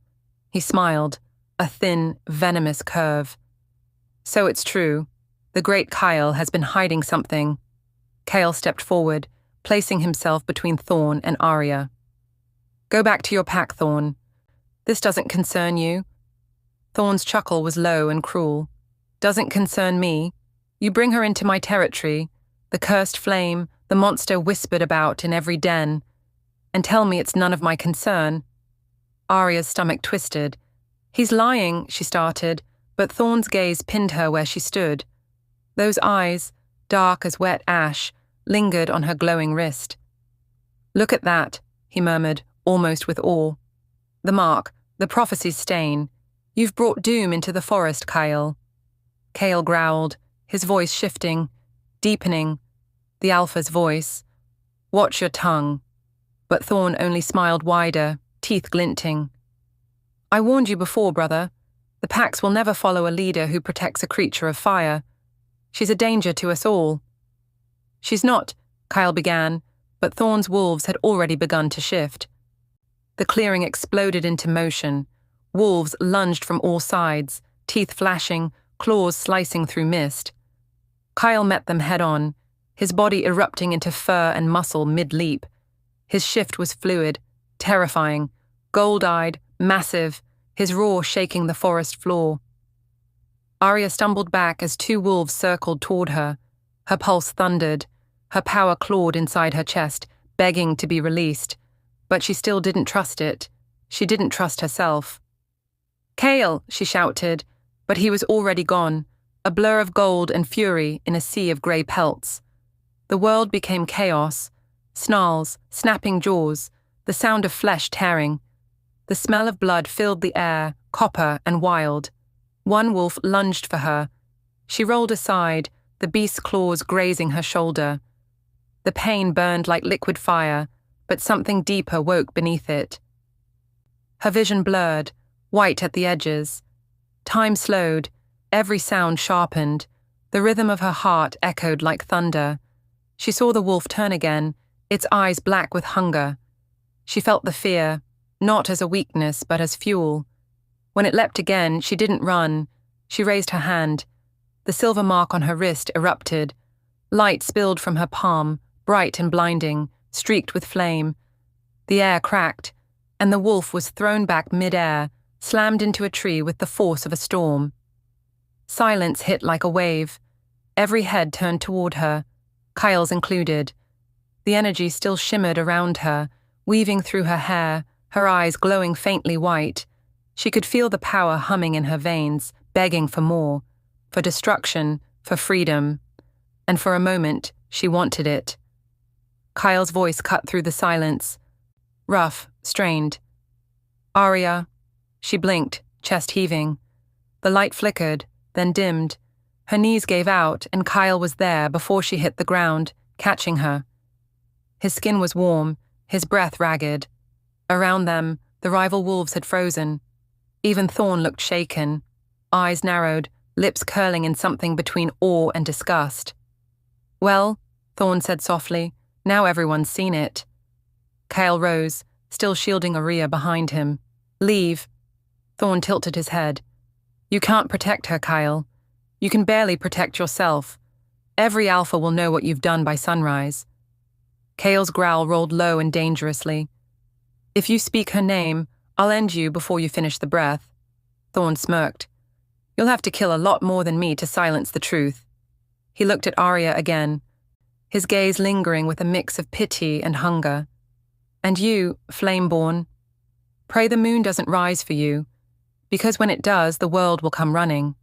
He smiled, a thin, venomous curve. So it's true. The great Kael has been hiding something. Kael stepped forward, placing himself between Thorn and Aria. Go back to your pack, Thorn. This doesn't concern you. Thorn's chuckle was low and cruel. Doesn't concern me. You bring her into my territory, the cursed flame, the monster whispered about in every den, and tell me it's none of my concern. Aria's stomach twisted. He's lying, she started, but Thorn's gaze pinned her where she stood. Those eyes, dark as wet ash, lingered on her glowing wrist. Look at that, he murmured, almost with awe. The mark, the prophecy's stain. You've brought doom into the forest, Kael. Kael growled, his voice shifting, deepening. The Alpha's voice. Watch your tongue. But Thorn only smiled wider, teeth glinting. I warned you before, brother. The packs will never follow a leader who protects a creature of fire. She's a danger to us all. She's not, Kael began, but Thorn's wolves had already begun to shift. The clearing exploded into motion. Wolves lunged from all sides, teeth flashing, claws slicing through mist. Kael met them head-on, his body erupting into fur and muscle mid-leap. His shift was fluid, terrifying, gold-eyed, massive, his roar shaking the forest floor. Aria stumbled back as 2 wolves circled toward her. Her pulse thundered, her power clawed inside her chest, begging to be released. But she still didn't trust it. She didn't trust herself. Kael, she shouted, but he was already gone, a blur of gold and fury in a sea of grey pelts. The world became chaos, snarls, snapping jaws, the sound of flesh tearing. The smell of blood filled the air, copper and wild. One wolf lunged for her. She rolled aside, the beast's claws grazing her shoulder. The pain burned like liquid fire, but something deeper woke beneath it. Her vision blurred, white at the edges. Time slowed, every sound sharpened. The rhythm of her heart echoed like thunder. She saw the wolf turn again, its eyes black with hunger. She felt the fear, not as a weakness but as fuel. When it leapt again, she didn't run. She raised her hand. The silver mark on her wrist erupted. Light spilled from her palm, bright and blinding, streaked with flame. The air cracked, and the wolf was thrown back mid-air, slammed into a tree with the force of a storm. Silence hit like a wave. Every head turned toward her, Kael's included. The energy still shimmered around her, weaving through her hair, her eyes glowing faintly white. She could feel the power humming in her veins, begging for more, for destruction, for freedom. And for a moment, she wanted it. Kael's voice cut through the silence. Rough, strained. Aria. She blinked, chest heaving. The light flickered, then dimmed. Her knees gave out, and Kael was there before she hit the ground, catching her. His skin was warm, his breath ragged. Around them, the rival wolves had frozen. Even Thorn looked shaken, eyes narrowed, lips curling in something between awe and disgust. Well, Thorn said softly, now everyone's seen it. Kael rose, still shielding Aria behind him. Leave. Thorn tilted his head. You can't protect her, Kael. You can barely protect yourself. Every alpha will know what you've done by sunrise. Kael's growl rolled low and dangerously. If you speak her name, I'll end you before you finish the breath. Thorn smirked. You'll have to kill a lot more than me to silence the truth. He looked at Aria again, his gaze lingering with a mix of pity and hunger. And you, Flameborn, pray the moon doesn't rise for you, because when it does, the world will come running.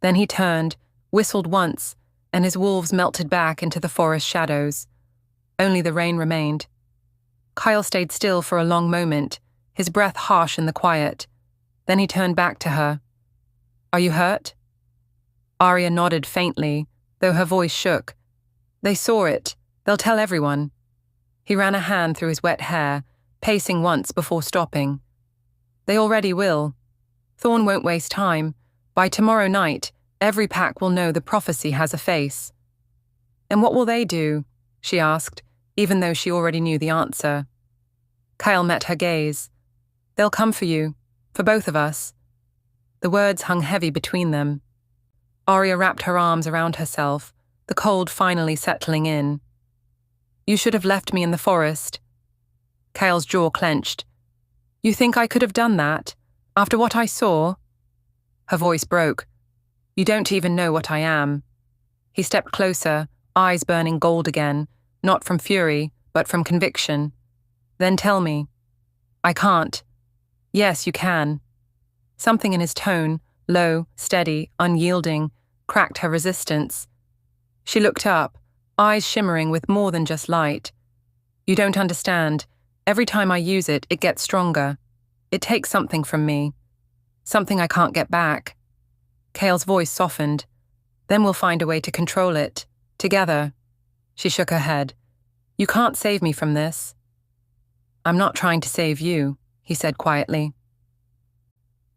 Then he turned, whistled once, and his wolves melted back into the forest shadows. Only the rain remained. Kael stayed still for a long moment, his breath harsh in the quiet. Then he turned back to her. Are you hurt? Aria nodded faintly, though her voice shook. They saw it. They'll tell everyone. He ran a hand through his wet hair, pacing once before stopping. They already will. Thorn won't waste time. By tomorrow night, every pack will know the prophecy has a face. And what will they do? She asked, even though she already knew the answer. Kael met her gaze. They'll come for you, for both of us. The words hung heavy between them. Aria wrapped her arms around herself, the cold finally settling in. You should have left me in the forest. Kael's jaw clenched. You think I could have done that? After what I saw? Her voice broke. You don't even know what I am. He stepped closer, eyes burning gold again, not from fury, but from conviction. Then tell me. I can't. Yes, you can. Something in his tone, low, steady, unyielding, cracked her resistance. She looked up, eyes shimmering with more than just light. You don't understand. Every time I use it, it gets stronger. It takes something from me. Something I can't get back. Kael's voice softened. Then we'll find a way to control it. Together. She shook her head. You can't save me from this. I'm not trying to save you, he said quietly.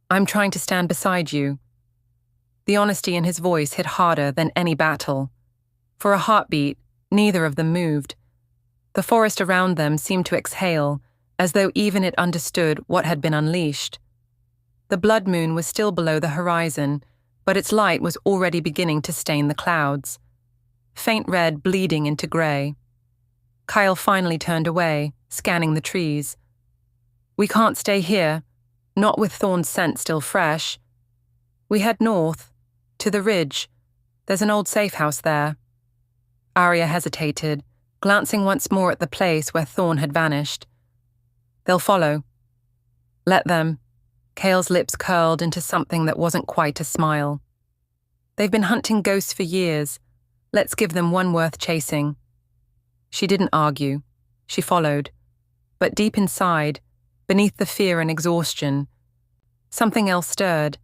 I'm trying to stand beside you. The honesty in his voice hit harder than any battle. For a heartbeat, neither of them moved. The forest around them seemed to exhale, as though even it understood what had been unleashed. The blood moon was still below the horizon, but its light was already beginning to stain the clouds. Faint red bleeding into grey. Kael finally turned away, scanning the trees. We can't stay here, not with Thorn's scent still fresh. We head north, to the ridge. There's an old safe house there. Aria hesitated, glancing once more at the place where Thorn had vanished. They'll follow. Let them. Kael's lips curled into something that wasn't quite a smile. They've been hunting ghosts for years. Let's give them one worth chasing. She didn't argue. She followed. But deep inside, beneath the fear and exhaustion, something else stirred,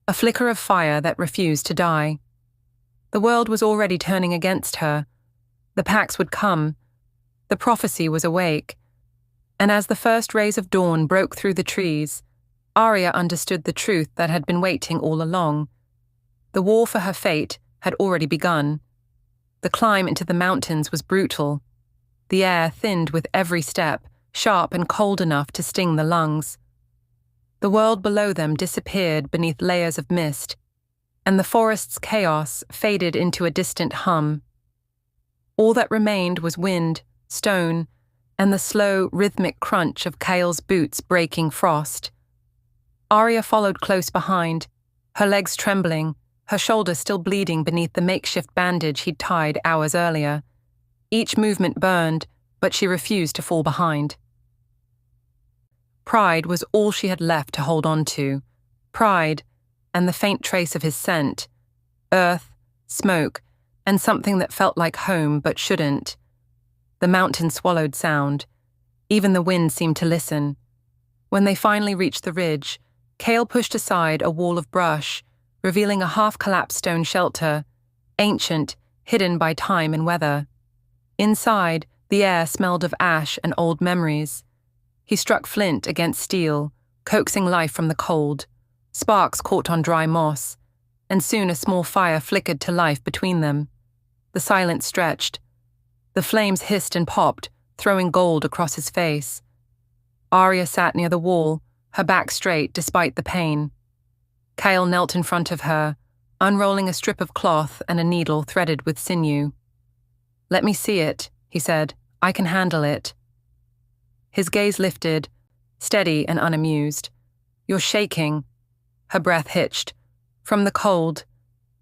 a flicker of fire that refused to die. The world was already turning against her. The packs would come. The prophecy was awake. And as the first rays of dawn broke through the trees, Aria understood the truth that had been waiting all along. The war for her fate had already begun. The climb into the mountains was brutal. The air thinned with every step, sharp and cold enough to sting the lungs. The world below them disappeared beneath layers of mist, and the forest's chaos faded into a distant hum. All that remained was wind, stone, and the slow, rhythmic crunch of Kael's boots breaking frost. Aria followed close behind, her legs trembling, her shoulder still bleeding beneath the makeshift bandage he'd tied hours earlier. Each movement burned, but she refused to fall behind. Pride was all she had left to hold on to. Pride, and the faint trace of his scent. Earth, smoke, and something that felt like home but shouldn't. The mountain swallowed sound. Even the wind seemed to listen. When they finally reached the ridge, Kael pushed aside a wall of brush, revealing a half-collapsed stone shelter, ancient, hidden by time and weather. Inside, the air smelled of ash and old memories. He struck flint against steel, coaxing life from the cold. Sparks caught on dry moss, and soon a small fire flickered to life between them. The silence stretched. The flames hissed and popped, throwing gold across his face. Aria sat near the wall, her back straight despite the pain. Kael knelt in front of her, unrolling a strip of cloth and a needle threaded with sinew. Let me see it, he said. I can handle it. His gaze lifted, steady and unamused. You're shaking. Her breath hitched. From the cold.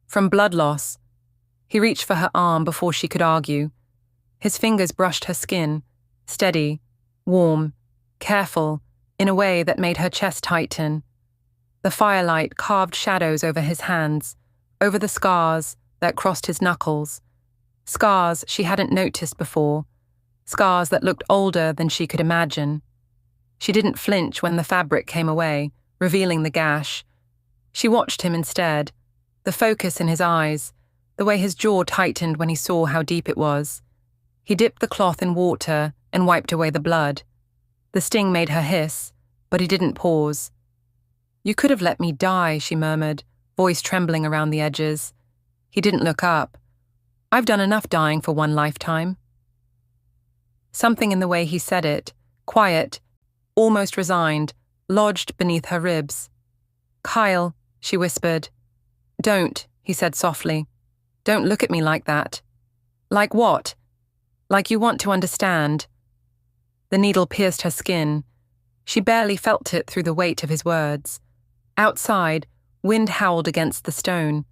From blood loss. He reached for her arm before she could argue. His fingers brushed her skin, steady, warm, careful, in a way that made her chest tighten. The firelight carved shadows over his hands, over the scars that crossed his knuckles. Scars she hadn't noticed before, scars that looked older than she could imagine. She didn't flinch when the fabric came away, revealing the gash. She watched him instead, the focus in his eyes, the way his jaw tightened when he saw how deep it was. He dipped the cloth in water, and wiped away the blood. The sting made her hiss, but he didn't pause. "You could have let me die," she murmured, voice trembling around the edges. He didn't look up. "I've done enough dying for one lifetime." Something in the way he said it, quiet, almost resigned, lodged beneath her ribs. "Kael," she whispered. "Don't," he said softly. "Don't look at me like that." "Like what?" "Like you want to understand." The needle pierced her skin. She barely felt it through the weight of his words. Outside, wind howled against the stone.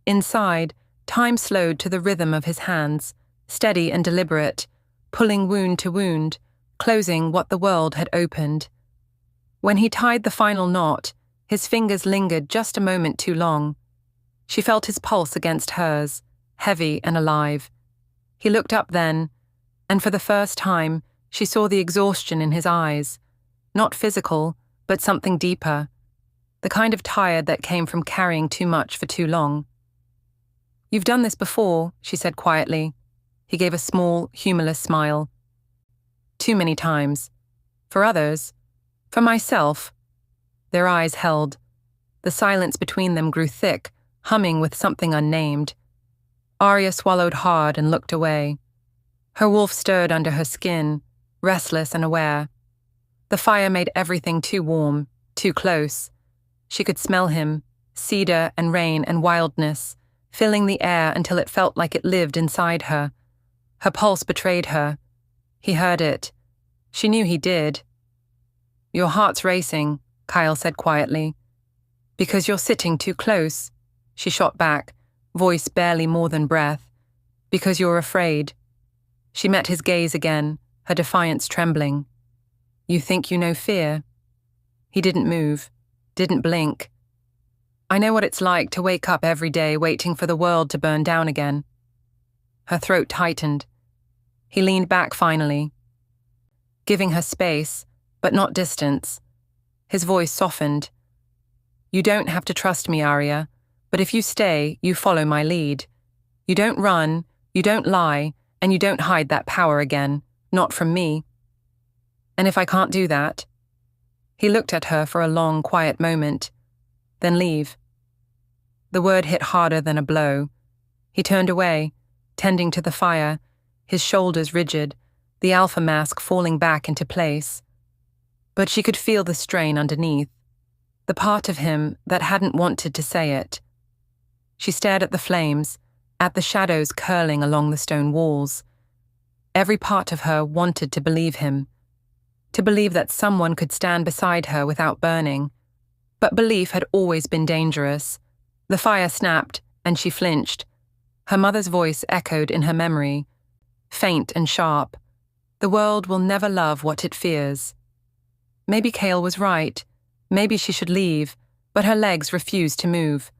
Inside, time slowed to the rhythm of his hands, steady and deliberate, pulling wound to wound, closing what the world had opened. When he tied the final knot, his fingers lingered just a moment too long. She felt his pulse against hers, heavy and alive. He looked up then, and for the first time, she saw the exhaustion in his eyes. Not physical, but something deeper. The kind of tired that came from carrying too much for too long. "You've done this before," she said quietly. He gave a small, humorless smile. "Too many times. For others. For myself." Their eyes held. The silence between them grew thick, humming with something unnamed. Aria swallowed hard and looked away. Her wolf stirred under her skin, restless and aware. The fire made everything too warm, too close. She could smell him, cedar and rain and wildness, filling the air until it felt like it lived inside her. Her pulse betrayed her. He heard it. She knew he did. "Your heart's racing," Kael said quietly. "Because you're sitting too close," she shot back, voice barely more than breath. "Because you're afraid." She met his gaze again, her defiance trembling. "You think you know fear?" He didn't move, didn't blink. "I know what it's like to wake up every day waiting for the world to burn down again." Her throat tightened. He leaned back finally, giving her space, but not distance. His voice softened. "You don't have to trust me, Aria, but if you stay, you follow my lead. You don't run, you don't lie, and you don't hide that power again, not from me. And if I can't do that?" He looked at her for a long, quiet moment. "Then leave." The word hit harder than a blow. He turned away, tending to the fire, his shoulders rigid, the alpha mask falling back into place. But she could feel the strain underneath, the part of him that hadn't wanted to say it. She stared at the flames, at the shadows curling along the stone walls. Every part of her wanted to believe him, to believe that someone could stand beside her without burning. But belief had always been dangerous. The fire snapped, and she flinched. Her mother's voice echoed in her memory, faint and sharp. "The world will never love what it fears." Maybe Kael was right. Maybe she should leave, but her legs refused to move.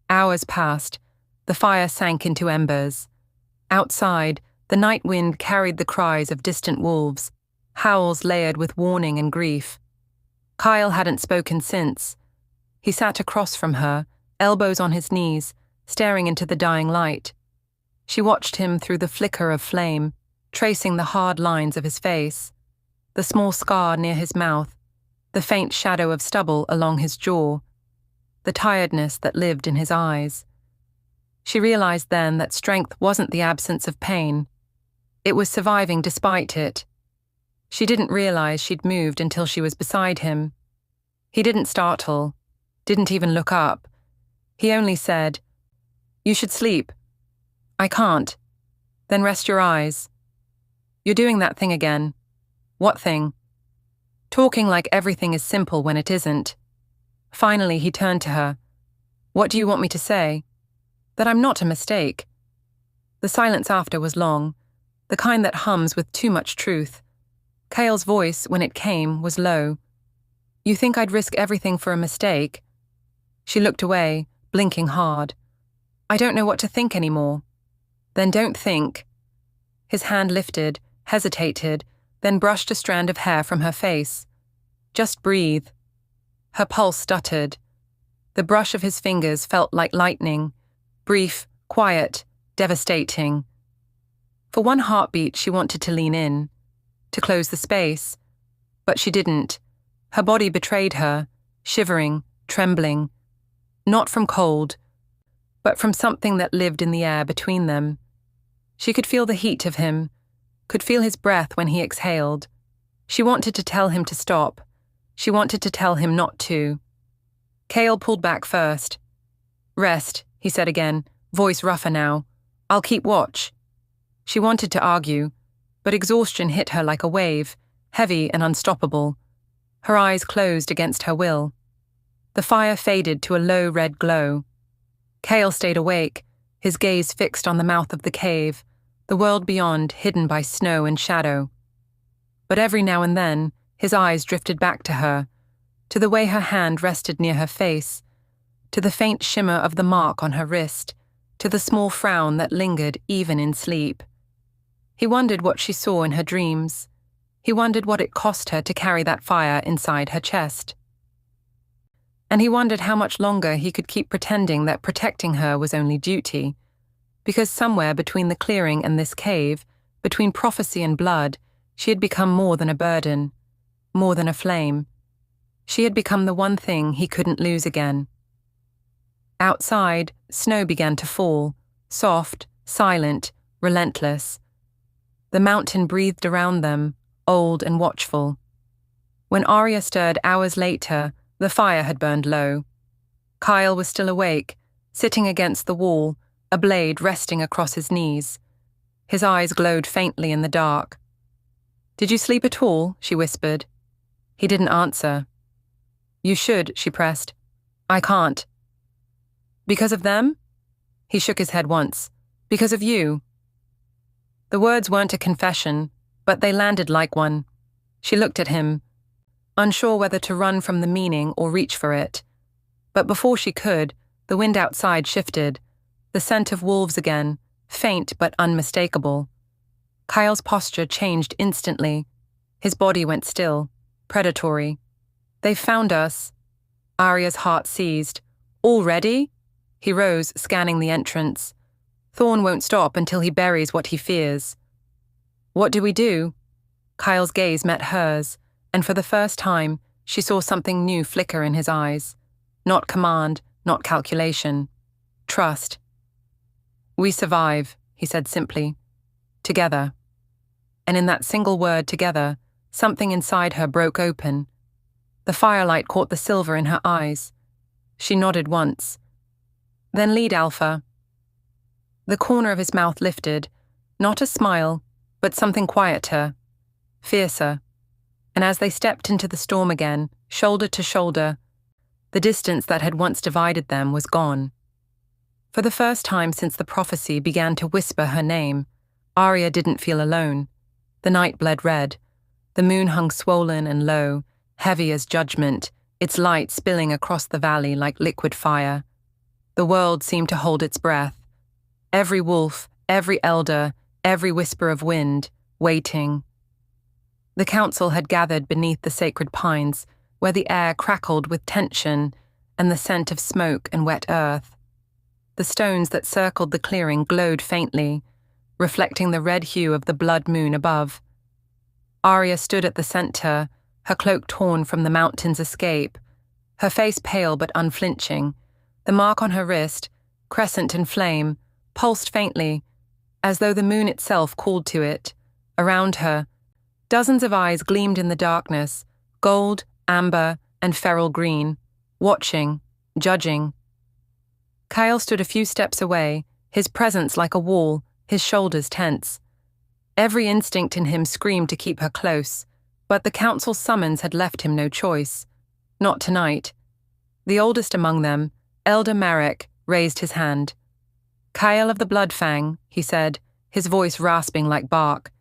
Hours passed. The fire sank into embers. Outside, the night wind carried the cries of distant wolves, howls layered with warning and grief. Kael hadn't spoken since. He sat across from her, elbows on his knees, staring into the dying light. She watched him through the flicker of flame, tracing the hard lines of his face, the small scar near his mouth, the faint shadow of stubble along his jaw, the tiredness that lived in his eyes. She realized then that strength wasn't the absence of pain. It was surviving despite it. She didn't realize she'd moved until she was beside him. He didn't startle, didn't even look up. He only said, "You should sleep." "I can't." "Then rest your eyes." "You're doing that thing again." "What thing?" "Talking like everything is simple when it isn't." Finally, he turned to her. "What do you want me to say?" "That I'm not a mistake." The silence after was long, the kind that hums with too much truth. Kael's voice, when it came, was low. "You think I'd risk everything for a mistake?" She looked away, blinking hard. "I don't know what to think anymore." "Then don't think." His hand lifted, hesitated, then brushed a strand of hair from her face. "Just breathe." Her pulse stuttered. The brush of his fingers felt like lightning, brief, quiet, devastating. For one heartbeat, she wanted to lean in, to close the space. But she didn't. Her body betrayed her, shivering, trembling. Not from cold, but from something that lived in the air between them. She could feel the heat of him, could feel his breath when he exhaled. She wanted to tell him to stop. She wanted to tell him not to. Kael pulled back first. "Rest," he said again, voice rougher now. "I'll keep watch." She wanted to argue, but exhaustion hit her like a wave, heavy and unstoppable. Her eyes closed against her will. The fire faded to a low red glow. Kael stayed awake, his gaze fixed on the mouth of the cave, the world beyond hidden by snow and shadow. But every now and then, his eyes drifted back to her, to the way her hand rested near her face, to the faint shimmer of the mark on her wrist, to the small frown that lingered even in sleep. He wondered what she saw in her dreams. He wondered what it cost her to carry that fire inside her chest. And he wondered how much longer he could keep pretending that protecting her was only duty, because somewhere between the clearing and this cave, between prophecy and blood, she had become more than a burden, more than a flame. She had become the one thing he couldn't lose again. Outside, snow began to fall, soft, silent, relentless. The mountain breathed around them, old and watchful. When Aria stirred hours later, the fire had burned low. Kael was still awake, sitting against the wall, a blade resting across his knees. His eyes glowed faintly in the dark. "Did you sleep at all?" she whispered. He didn't answer. "You should," she pressed. "I can't." "Because of them?" He shook his head once. "Because of you." The words weren't a confession, but they landed like one. She looked at him, unsure whether to run from the meaning or reach for it. But before she could, the wind outside shifted, the scent of wolves again, faint but unmistakable. Kael's posture changed instantly. His body went still, predatory. "They've found us." Aria's heart seized. "Already?" He rose, scanning the entrance. Thorn won't stop until he buries what he fears. "What do we do?" Kael's gaze met hers, and for the first time, she saw something new flicker in his eyes. Not command, not calculation. Trust. "We survive," he said simply. "Together." And in that single word, together, something inside her broke open. The firelight caught the silver in her eyes. She nodded once. "Then lead, Alpha." The corner of his mouth lifted, not a smile, but something quieter, fiercer. And as they stepped into the storm again, shoulder to shoulder, the distance that had once divided them was gone. For the first time since the prophecy began to whisper her name, Aria didn't feel alone. The night bled red. The moon hung swollen and low, heavy as judgment, its light spilling across the valley like liquid fire. The world seemed to hold its breath. Every wolf, every elder, every whisper of wind, waiting. The council had gathered beneath the sacred pines, where the air crackled with tension and the scent of smoke and wet earth. The stones that circled the clearing glowed faintly, reflecting the red hue of the blood moon above. Aria stood at the center, her cloak torn from the mountain's escape, her face pale but unflinching. The mark on her wrist, crescent and flame, pulsed faintly, as though the moon itself called to it. Around her, dozens of eyes gleamed in the darkness, gold, amber, and feral green, watching, judging. Kael stood a few steps away, his presence like a wall, his shoulders tense. Every instinct in him screamed to keep her close, but the council's summons had left him no choice. Not tonight. The oldest among them, Elder Marek, raised his hand. "Kael of the Bloodfang," he said, his voice rasping like bark.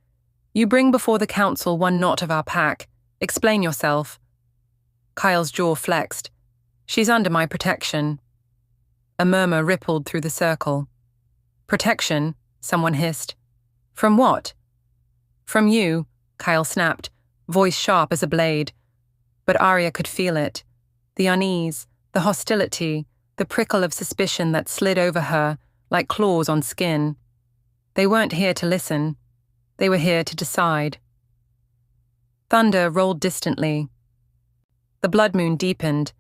"You bring before the council one not of our pack. Explain yourself." Kael's jaw flexed. "She's under my protection." A murmur rippled through the circle. "Protection?" someone hissed. "From what?" "From you," Kael snapped, voice sharp as a blade. But Aria could feel it. The unease, the hostility, the prickle of suspicion that slid over her like claws on skin. They weren't here to listen. They were here to decide. Thunder rolled distantly. The blood moon deepened.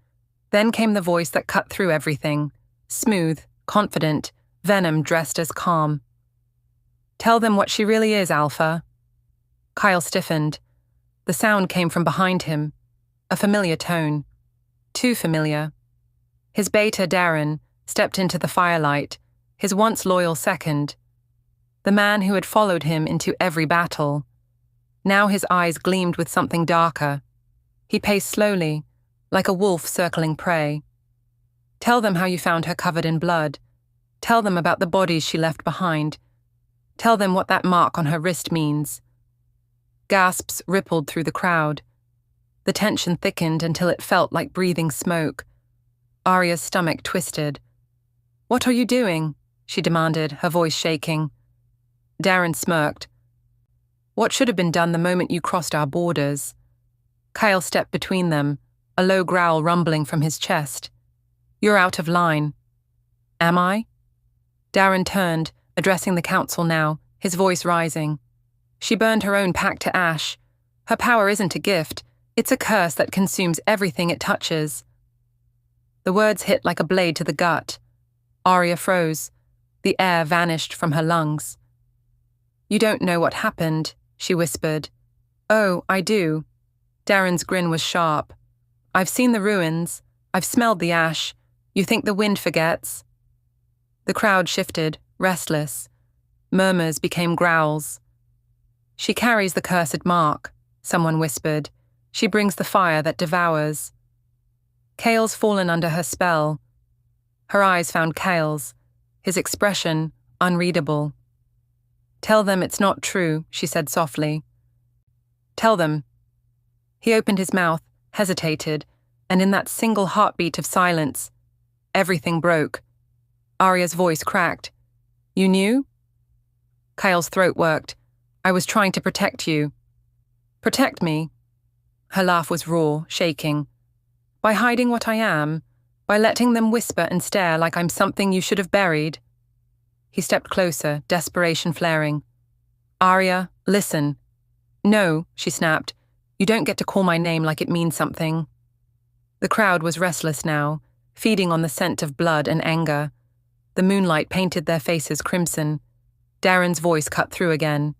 Then came the voice that cut through everything, smooth, confident, venom dressed as calm. "Tell them what she really is, Alpha." Kael stiffened. The sound came from behind him, a familiar tone. Too familiar. His beta Darren stepped into the firelight, his once loyal second. The man who had followed him into every battle. Now his eyes gleamed with something darker. He paced slowly, like a wolf circling prey. "Tell them how you found her covered in blood. Tell them about the bodies she left behind. Tell them what that mark on her wrist means." Gasps rippled through the crowd. The tension thickened until it felt like breathing smoke. Aria's stomach twisted. "What are you doing?" she demanded, her voice shaking. Darren smirked. "What should have been done the moment you crossed our borders?" Kael stepped between them, a low growl rumbling from his chest. "You're out of line." "Am I?" Darren turned, addressing the council now, his voice rising. "She burned her own pack to ash. Her power isn't a gift, it's a curse that consumes everything it touches." The words hit like a blade to the gut. Aria froze. The air vanished from her lungs. "You don't know what happened," she whispered. "Oh, I do." Darren's grin was sharp. "I've seen the ruins. I've smelled the ash. You think the wind forgets?" The crowd shifted, restless. Murmurs became growls. "She carries the cursed mark," someone whispered. "She brings the fire that devours." Kael's fallen under her spell. Her eyes found Kael's, his expression unreadable. "Tell them it's not true," she said softly. "Tell them." He opened his mouth, hesitated, and in that single heartbeat of silence, everything broke. Aria's voice cracked. "You knew?" Kael's throat worked. "I was trying to protect you." "Protect me?" Her laugh was raw, shaking. "By hiding what I am? By letting them whisper and stare like I'm something you should have buried?" He stepped closer, desperation flaring. "Aria, listen." "No," she snapped. "You don't get to call my name like it means something." The crowd was restless now, feeding on the scent of blood and anger. The moonlight painted their faces crimson. Darren's voice cut through again.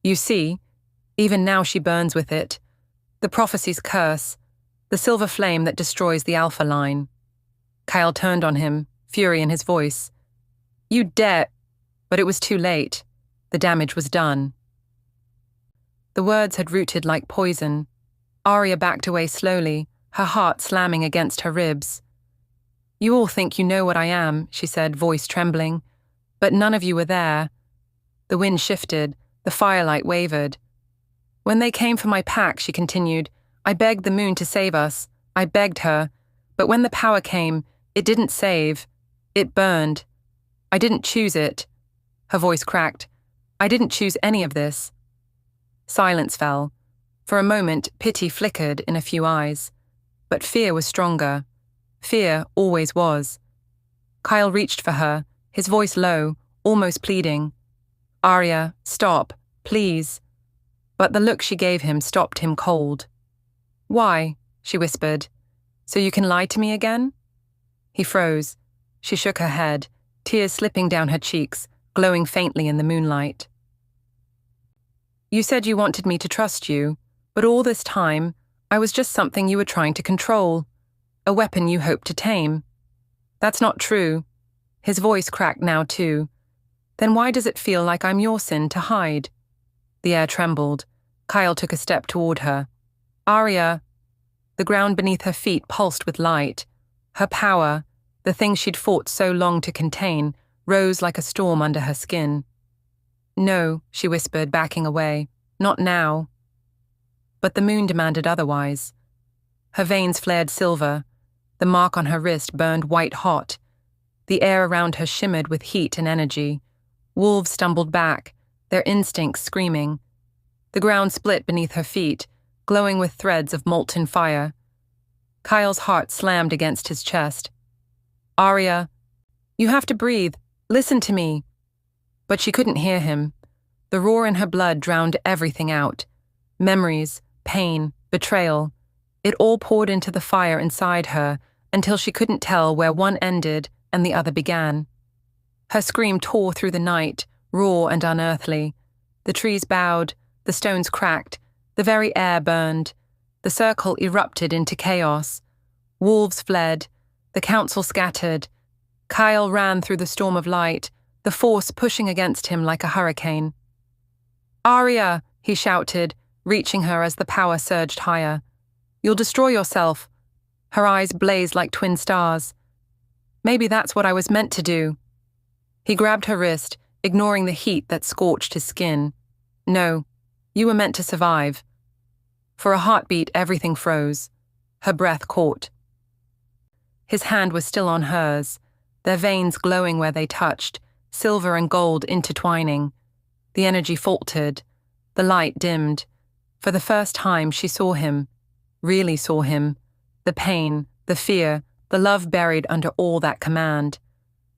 "You see, even now she burns with it. The prophecy's curse, the silver flame that destroys the Alpha line." Kael turned on him, fury in his voice. "You dare—" But it was too late. The damage was done. The words had rooted like poison. Aria backed away slowly, her heart slamming against her ribs. "You all think you know what I am," she said, voice trembling. "But none of you were there." The wind shifted, the firelight wavered. "When they came for my pack," she continued, "I begged the moon to save us. I begged her. But when the power came, it didn't save. It burned. I didn't choose it." Her voice cracked. "I didn't choose any of this." Silence fell. For a moment, pity flickered in a few eyes. But fear was stronger. Fear always was. Kael reached for her, his voice low, almost pleading. "Aria, stop, please." But the look she gave him stopped him cold. "Why?" she whispered. "So you can lie to me again?" He froze. She shook her head, tears slipping down her cheeks, glowing faintly in the moonlight. "You said you wanted me to trust you, but all this time, I was just something you were trying to control, a weapon you hoped to tame. That's not true." His voice cracked now too. "Then why does it feel like I'm your sin to hide?" The air trembled. Kael took a step toward her. "Aria." The ground beneath her feet pulsed with light. Her power, the thing she'd fought so long to contain, rose like a storm under her skin. "No," she whispered, backing away. "Not now." But the moon demanded otherwise. Her veins flared silver. The mark on her wrist burned white hot. The air around her shimmered with heat and energy. Wolves stumbled back, their instincts screaming. The ground split beneath her feet, glowing with threads of molten fire. Kael's heart slammed against his chest. "Aria, you have to breathe. Listen to me." But she couldn't hear him. The roar in her blood drowned everything out. Memories, pain, betrayal. It all poured into the fire inside her until she couldn't tell where one ended and the other began. Her scream tore through the night, raw and unearthly. The trees bowed, the stones cracked, the very air burned. The circle erupted into chaos. Wolves fled, the council scattered. Kael ran through the storm of light, the force pushing against him like a hurricane. "Aria!" he shouted, reaching her as the power surged higher. "You'll destroy yourself." Her eyes blazed like twin stars. "Maybe that's what I was meant to do." He grabbed her wrist, ignoring the heat that scorched his skin. "No, you were meant to survive." For a heartbeat, everything froze. Her breath caught. His hand was still on hers, their veins glowing where they touched, silver and gold intertwining. The energy faltered. The light dimmed. For the first time, she saw him. Really saw him. The pain, the fear, the love buried under all that command.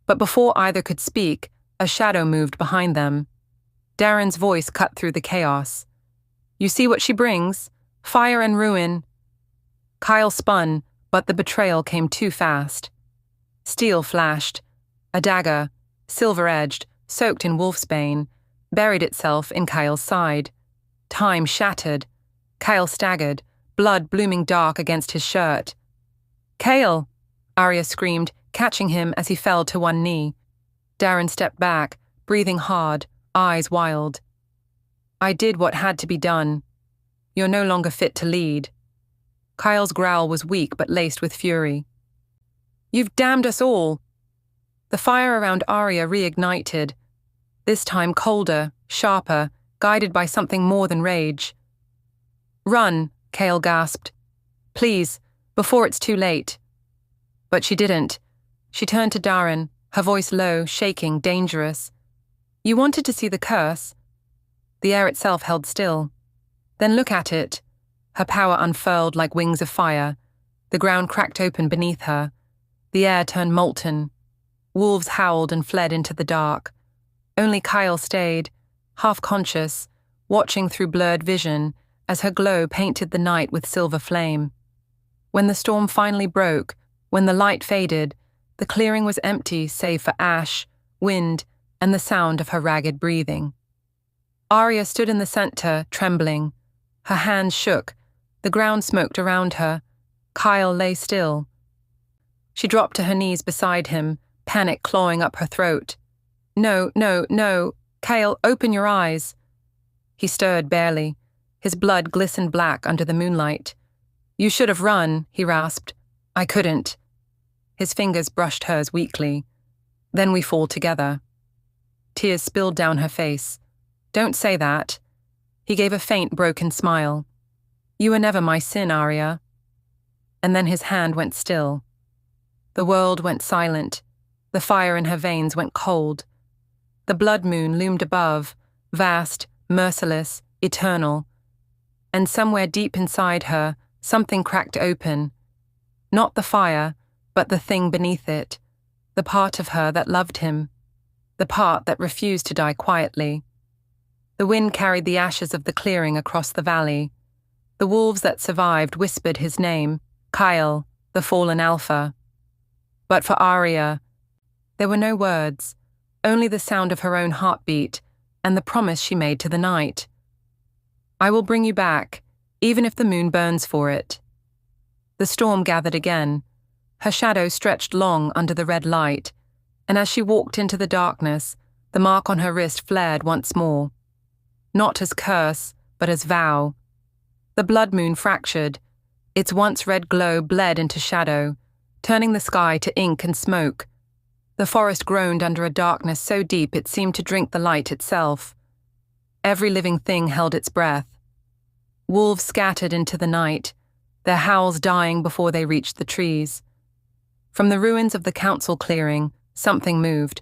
But before either could speak, a shadow moved behind them. Darren's voice cut through the chaos. "You see what she brings? Fire and ruin." Kael spun, but the betrayal came too fast. Steel flashed. A dagger, silver-edged, soaked in wolfsbane, buried itself in Kael's side. Time shattered. Kael staggered, blood blooming dark against his shirt. "Kael!" Aria screamed, catching him as he fell to one knee. Darren stepped back, breathing hard, eyes wild. "I did what had to be done. You're no longer fit to lead." Kael's growl was weak but laced with fury. "You've damned us all." The fire around Aria reignited, this time colder, sharper, guided by something more than rage. "Run," Kael gasped. "Please, before it's too late." But she didn't. She turned to Darren, her voice low, shaking, dangerous. "You wanted to see the curse?" The air itself held still. "Then look at it." Her power unfurled like wings of fire. The ground cracked open beneath her. The air turned molten. Wolves howled and fled into the dark. Only Kael stayed, half-conscious, watching through blurred vision as her glow painted the night with silver flame. When the storm finally broke, when the light faded, the clearing was empty save for ash, wind, and the sound of her ragged breathing. Aria stood in the center, trembling. Her hands shook. The ground smoked around her. Kael lay still. She dropped to her knees beside him, panic clawing up her throat. "No, no, no. Kael, open your eyes." He stirred barely. His blood glistened black under the moonlight. "You should have run," he rasped. "I couldn't." His fingers brushed hers weakly. "Then we fall together." Tears spilled down her face. "Don't say that." He gave a faint, broken smile. "You were never my sin, Aria." And then his hand went still. The world went silent. The fire in her veins went cold. The blood moon loomed above, vast, merciless, eternal. And somewhere deep inside her, something cracked open. Not the fire, but the thing beneath it. The part of her that loved him. The part that refused to die quietly. The wind carried the ashes of the clearing across the valley. The wolves that survived whispered his name, Kael, the fallen alpha. But for Aria, there were no words, only the sound of her own heartbeat and the promise she made to the night. "I will bring you back, even if the moon burns for it." The storm gathered again. Her shadow stretched long under the red light, and as she walked into the darkness, the mark on her wrist flared once more. Not as curse, but as vow. The blood moon fractured. Its once red glow bled into shadow, turning the sky to ink and smoke. The forest groaned under a darkness so deep it seemed to drink the light itself. Every living thing held its breath. Wolves scattered into the night, their howls dying before they reached the trees. From the ruins of the council clearing, something moved.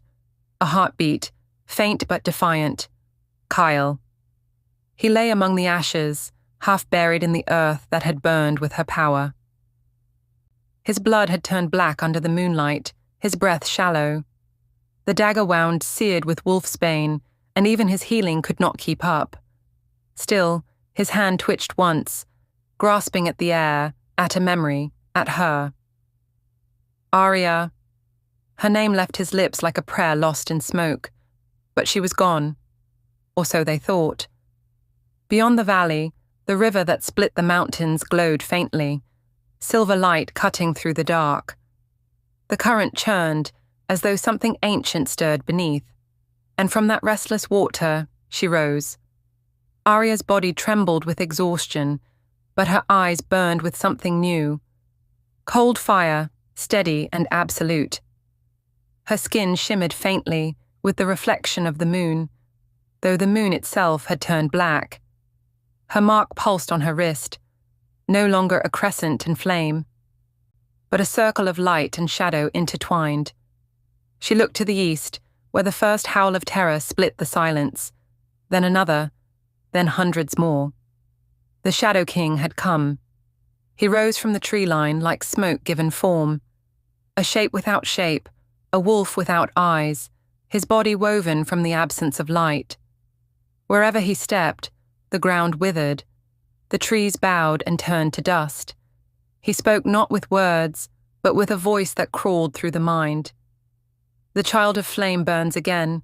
A heartbeat, faint but defiant. Kael. He lay among the ashes, half buried in the earth that had burned with her power. His blood had turned black under the moonlight, his breath shallow. The dagger wound seared with wolfsbane, and even his healing could not keep up. Still, his hand twitched once, grasping at the air, at a memory, at her. Aria. Her name left his lips like a prayer lost in smoke, but she was gone. Or so they thought. Beyond the valley, the river that split the mountains glowed faintly, silver light cutting through the dark. The current churned, as though something ancient stirred beneath, and from that restless water she rose. Aria's body trembled with exhaustion, but her eyes burned with something new. Cold fire, steady and absolute. Her skin shimmered faintly with the reflection of the moon, though the moon itself had turned black. Her mark pulsed on her wrist, no longer a crescent in flame, but a circle of light and shadow intertwined. She looked to the east, where the first howl of terror split the silence, then another, then hundreds more. The Shadow King had come. He rose from the tree line like smoke given form, a shape without shape, a wolf without eyes, his body woven from the absence of light. Wherever he stepped, the ground withered. The trees bowed and turned to dust. He spoke not with words, but with a voice that crawled through the mind. The child of flame burns again.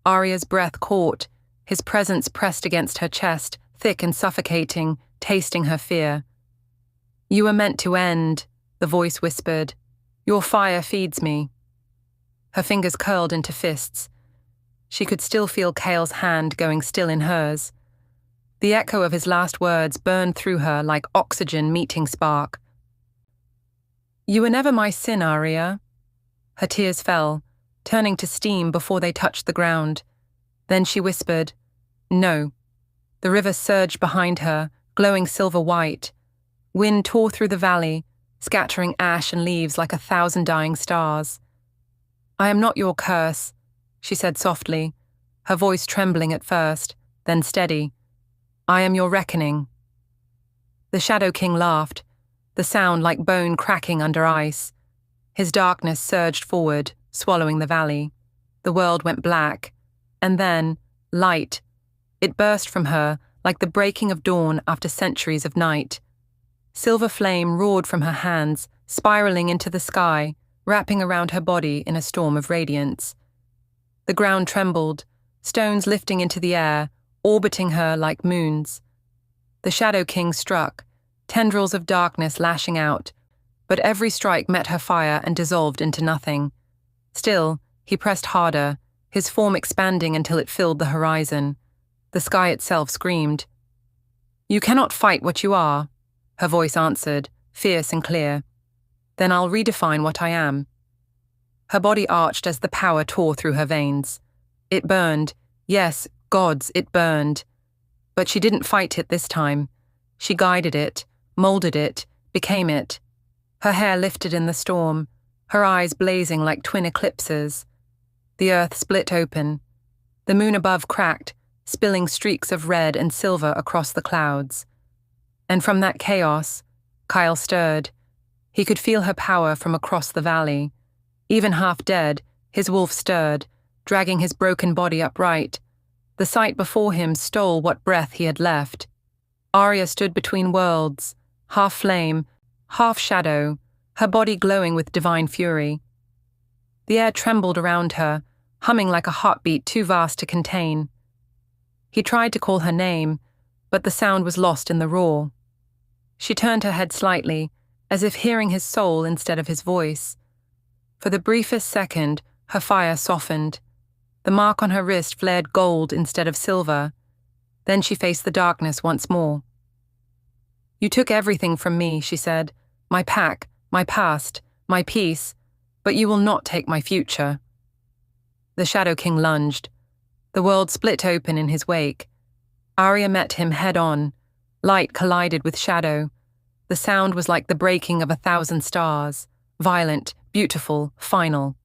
Aria's breath caught, his presence pressed against her chest, thick and suffocating, tasting her fear. You were meant to end, the voice whispered. Your fire feeds me. Her fingers curled into fists. She could still feel Kael's hand going still in hers. The echo of his last words burned through her like oxygen meeting spark. You were never my sin, Aria. Her tears fell, turning to steam before they touched the ground. Then she whispered, No. The river surged behind her, glowing silver white. Wind tore through the valley, scattering ash and leaves like 1,000 dying stars. I am not your curse, she said softly, her voice trembling at first, then steady. I am your reckoning. The Shadow King laughed, the sound like bone cracking under ice. His darkness surged forward, swallowing the valley. The world went black, and then, light. It burst from her like the breaking of dawn after centuries of night. Silver flame roared from her hands, spiraling into the sky, wrapping around her body in a storm of radiance. The ground trembled, stones lifting into the air, orbiting her like moons. The Shadow King struck, tendrils of darkness lashing out, but every strike met her fire and dissolved into nothing. Still, he pressed harder, his form expanding until it filled the horizon. The sky itself screamed. You cannot fight what you are, her voice answered, fierce and clear. Then I'll redefine what I am. Her body arched as the power tore through her veins. It burned. Yes, gods, it burned. But she didn't fight it this time. She guided it, molded it, became it. Her hair lifted in the storm, her eyes blazing like twin eclipses. The earth split open. The moon above cracked, spilling streaks of red and silver across the clouds. And from that chaos, Kael stirred. He could feel her power from across the valley. Even half dead, his wolf stirred, dragging his broken body upright. The sight before him stole what breath he had left. Aria stood between worlds, half flame, half shadow, her body glowing with divine fury. The air trembled around her, humming like a heartbeat too vast to contain. He tried to call her name, but the sound was lost in the roar. She turned her head slightly, as if hearing his soul instead of his voice. For the briefest second, her fire softened. The mark on her wrist flared gold instead of silver. Then she faced the darkness once more. You took everything from me, she said. My pack, my past, my peace, but you will not take my future. The Shadow King lunged. The world split open in his wake. Aria met him head-on. Light collided with shadow. The sound was like the breaking of 1,000 stars, violent, beautiful, final.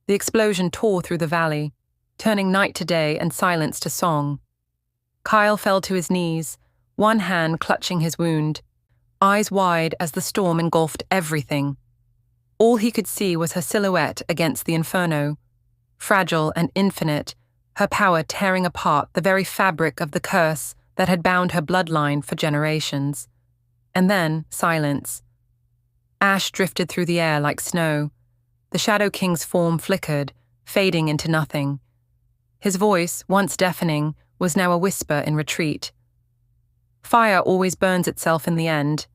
The explosion tore through the valley, turning night to day and silence to song. Kael fell to his knees, one hand clutching his wound, eyes wide as the storm engulfed everything. All he could see was her silhouette against the inferno, fragile and infinite, her power tearing apart the very fabric of the curse that had bound her bloodline for generations. And then silence. Ash drifted through the air like snow. The Shadow King's form flickered, fading into nothing. His voice, once deafening, was now a whisper in retreat. Fire always burns itself in the end.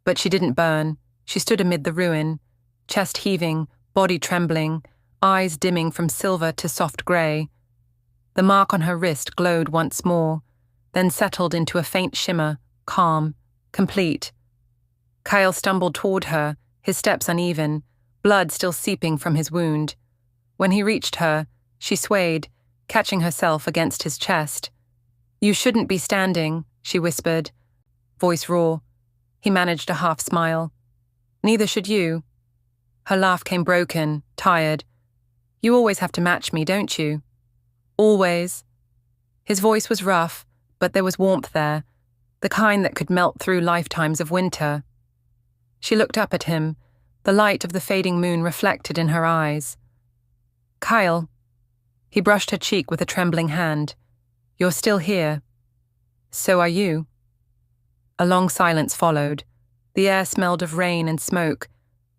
But she didn't burn. She stood amid the ruin, chest heaving, body trembling, eyes dimming from silver to soft grey. The mark on her wrist glowed once more, then settled into a faint shimmer, calm, complete. Kael stumbled toward her, his steps uneven, blood still seeping from his wound. When he reached her, she swayed, catching herself against his chest. "You shouldn't be standing," she whispered, voice raw. He managed a half smile. "Neither should you." Her laugh came broken, tired. "You always have to match me, don't you?" "Always." His voice was rough, but there was warmth there, the kind that could melt through lifetimes of winter. She looked up at him, the light of the fading moon reflected in her eyes. "Kael." He brushed her cheek with a trembling hand. "You're still here." "So are you." A long silence followed. The air smelled of rain and smoke,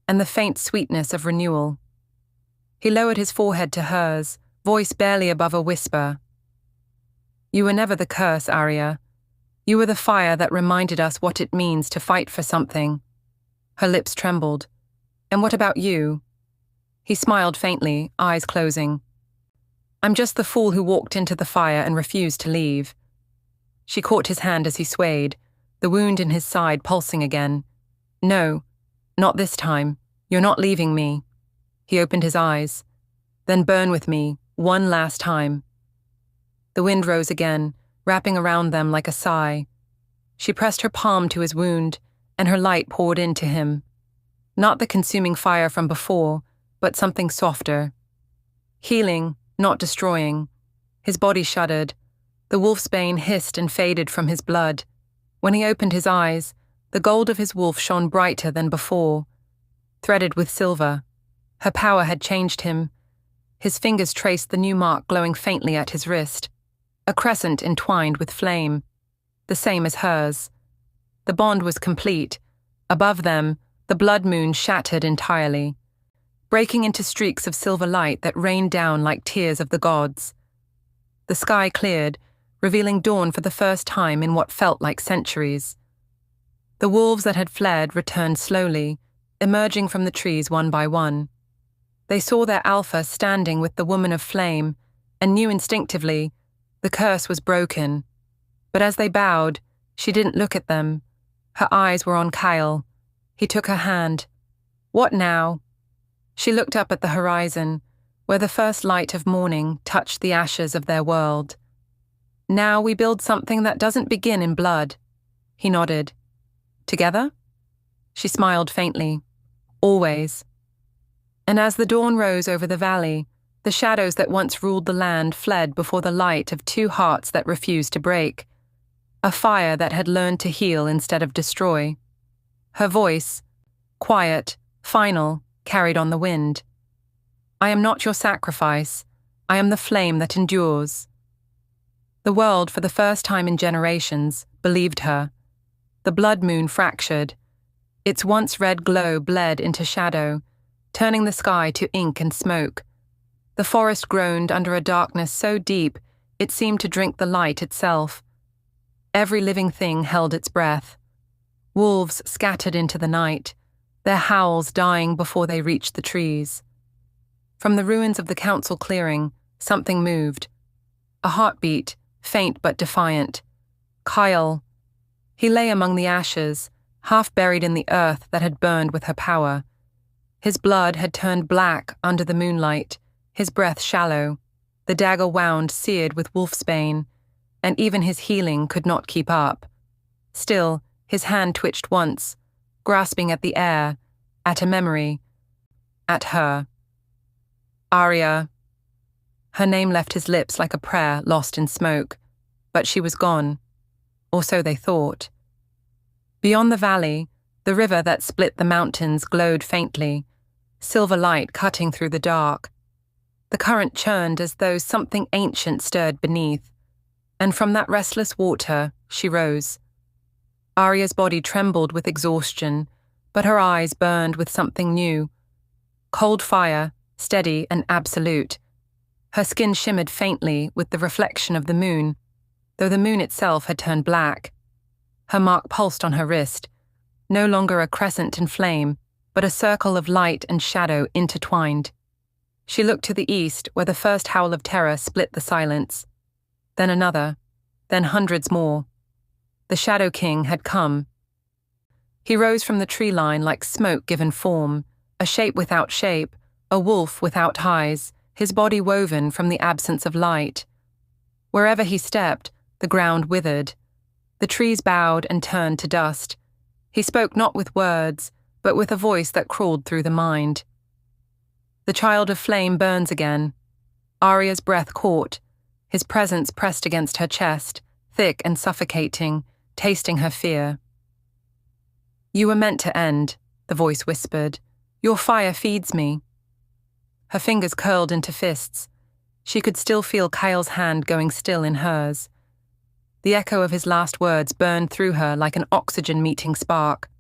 and the faint sweetness of renewal. He lowered his forehead to hers, voice barely above a whisper. "You were never the curse, Aria. You were the fire that reminded us what it means to fight for something." Her lips trembled. "And what about you?" He smiled faintly, eyes closing. "I'm just the fool who walked into the fire and refused to leave." She caught his hand as he swayed, the wound in his side pulsing again. "No, not this time. You're not leaving me." He opened his eyes. "Then burn with me, one last time." The wind rose again, wrapping around them like a sigh. She pressed her palm to his wound, and her light poured into him. Not the consuming fire from before, but something softer. Healing, not destroying. His body shuddered. The wolfsbane hissed and faded from his blood. When he opened his eyes, the gold of his wolf shone brighter than before, threaded with silver. Her power had changed him. His fingers traced the new mark glowing faintly at his wrist, a crescent entwined with flame, the same as hers. The bond was complete. Above them, the blood moon shattered entirely, breaking into streaks of silver light that rained down like tears of the gods. The sky cleared, revealing dawn for the first time in what felt like centuries. The wolves that had fled returned slowly, emerging from the trees one by one. They saw their alpha standing with the woman of flame, and knew instinctively the curse was broken. But as they bowed, she didn't look at them. Her eyes were on Kael. He took her hand. "What now?" She looked up at the horizon, where the first light of morning touched the ashes of their world. "Now we build something that doesn't begin in blood." He nodded. "Together?" She smiled faintly. "Always." And as the dawn rose over the valley, the shadows that once ruled the land fled before the light of two hearts that refused to break, a fire that had learned to heal instead of destroy. Her voice, quiet, final, carried on the wind. "I am not your sacrifice. I am the flame that endures." The world, for the first time in generations, believed her. The blood moon fractured. Its once red glow bled into shadow, turning the sky to ink and smoke. The forest groaned under a darkness so deep it seemed to drink the light itself. Every living thing held its breath. Wolves scattered into the night, their howls dying before they reached the trees. From the ruins of the council clearing, something moved. A heartbeat, faint but defiant. Kael. He lay among the ashes, half buried in the earth that had burned with her power. His blood had turned black under the moonlight, his breath shallow, the dagger wound seared with wolfsbane, and even his healing could not keep up. Still, his hand twitched once, grasping at the air, at a memory, at her. Aria. Her name left his lips like a prayer lost in smoke, but she was gone, or so they thought. Beyond the valley, the river that split the mountains glowed faintly, silver light cutting through the dark. The current churned as though something ancient stirred beneath, And from that restless water, she rose. Aria's body trembled with exhaustion, but her eyes burned with something new. Cold fire, steady and absolute. Her skin shimmered faintly with the reflection of the moon, though the moon itself had turned black. Her mark pulsed on her wrist, no longer a crescent in flame, but a circle of light and shadow intertwined. She looked to the east, where the first howl of terror split the silence. Then another, then hundreds more. The Shadow King had come. He rose from the tree line like smoke given form, a shape without shape, a wolf without eyes, his body woven from the absence of light. Wherever he stepped, the ground withered. The trees bowed and turned to dust. He spoke not with words, but with a voice that crawled through the mind. The child of flame burns again. Aria's breath caught, his presence pressed against her chest, thick and suffocating, tasting her fear. You were meant to end, the voice whispered. Your fire feeds me. Her fingers curled into fists. She could still feel Kael's hand going still in hers. The echo of his last words burned through her like an oxygen-meeting spark.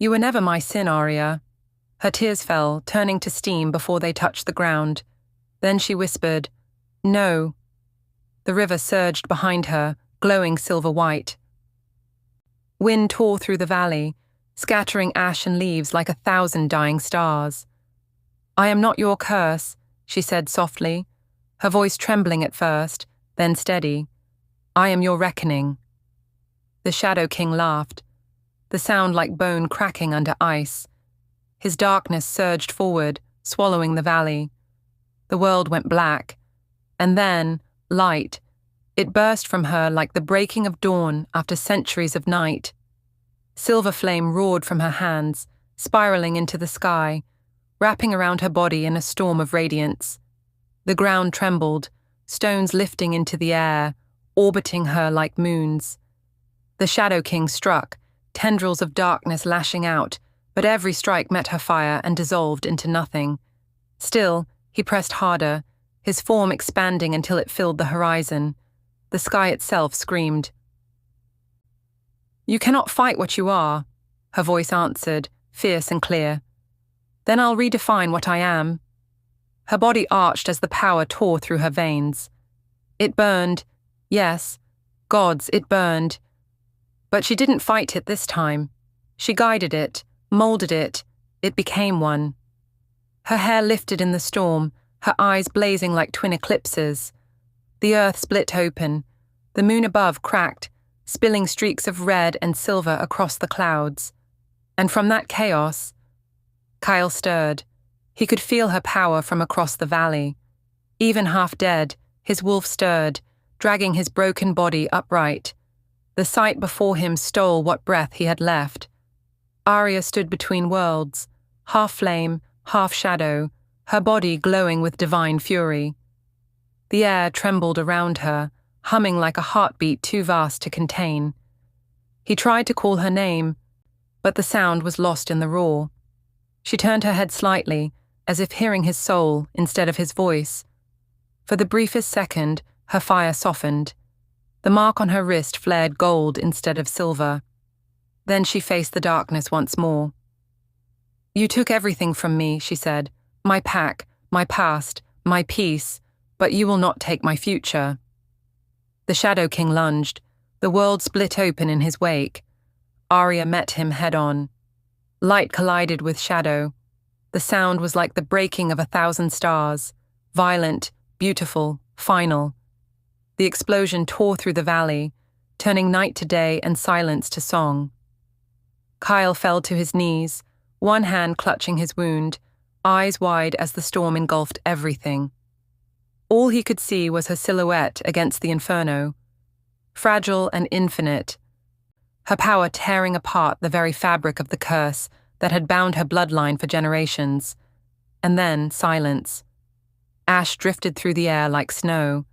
You were never my sin, Aria. Her tears fell, turning to steam before they touched the ground. Then she whispered, No. The river surged behind her, glowing silver-white. Wind tore through the valley, scattering ash and leaves like 1,000 dying stars. I am not your curse, she said softly, her voice trembling at first, then steady. I am your reckoning. The Shadow King laughed, the sound like bone cracking under ice. His darkness surged forward, swallowing the valley. The world went black, and then, light. It burst from her like the breaking of dawn after centuries of night. Silver flame roared from her hands, spiraling into the sky, wrapping around her body in a storm of radiance. The ground trembled, stones lifting into the air, orbiting her like moons. The Shadow King struck, tendrils of darkness lashing out, but every strike met her fire and dissolved into nothing. Still, he pressed harder, his form expanding until it filled the horizon. The sky itself screamed. You cannot fight what you are, her voice answered, fierce and clear. Then I'll redefine what I am. Her body arched as the power tore through her veins. It burned, yes, gods, it burned. But she didn't fight it this time. She guided it, molded it, it became one. Her hair lifted in the storm, her eyes blazing like twin eclipses. The earth split open, the moon above cracked, spilling streaks of red and silver across the clouds. And from that chaos, Kael stirred. He could feel her power from across the valley. Even half dead, his wolf stirred, dragging his broken body upright. The sight before him stole what breath he had left. Aria stood between worlds, half flame, half shadow, her body glowing with divine fury. The air trembled around her, humming like a heartbeat too vast to contain. He tried to call her name, but the sound was lost in the roar. She turned her head slightly, as if hearing his soul instead of his voice. For the briefest second, her fire softened. The mark on her wrist flared gold instead of silver. Then she faced the darkness once more. You took everything from me, she said. My pack, my past, my peace, but you will not take my future. The Shadow King lunged. The world split open in his wake. Aria met him head-on. Light collided with shadow. The sound was like the breaking of 1,000 stars, violent, beautiful, final. The explosion tore through the valley, turning night to day and silence to song. Kael fell to his knees, one hand clutching his wound, eyes wide as the storm engulfed everything. All he could see was her silhouette against the inferno, fragile and infinite, her power tearing apart the very fabric of the curse that had bound her bloodline for generations. And then silence. Ash drifted through the air like snow.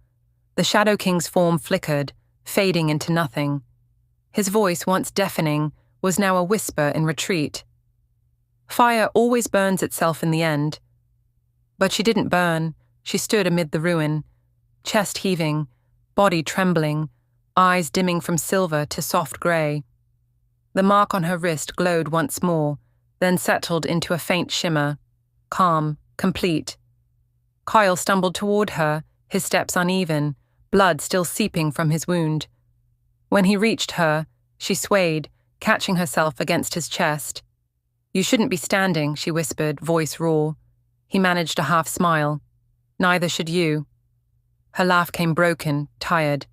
The Shadow King's form flickered, fading into nothing. His voice, once deafening, was now a whisper in retreat. Fire always burns itself in the end. But she didn't burn. She stood amid the ruin, chest heaving, body trembling, eyes dimming from silver to soft grey. The mark on her wrist glowed once more, then settled into a faint shimmer, calm, complete. Kael stumbled toward her, his steps uneven, blood still seeping from his wound. When he reached her, she swayed, catching herself against his chest. "You shouldn't be standing," she whispered, voice raw. He managed a half smile. "Neither should you." Her laugh came broken, tired.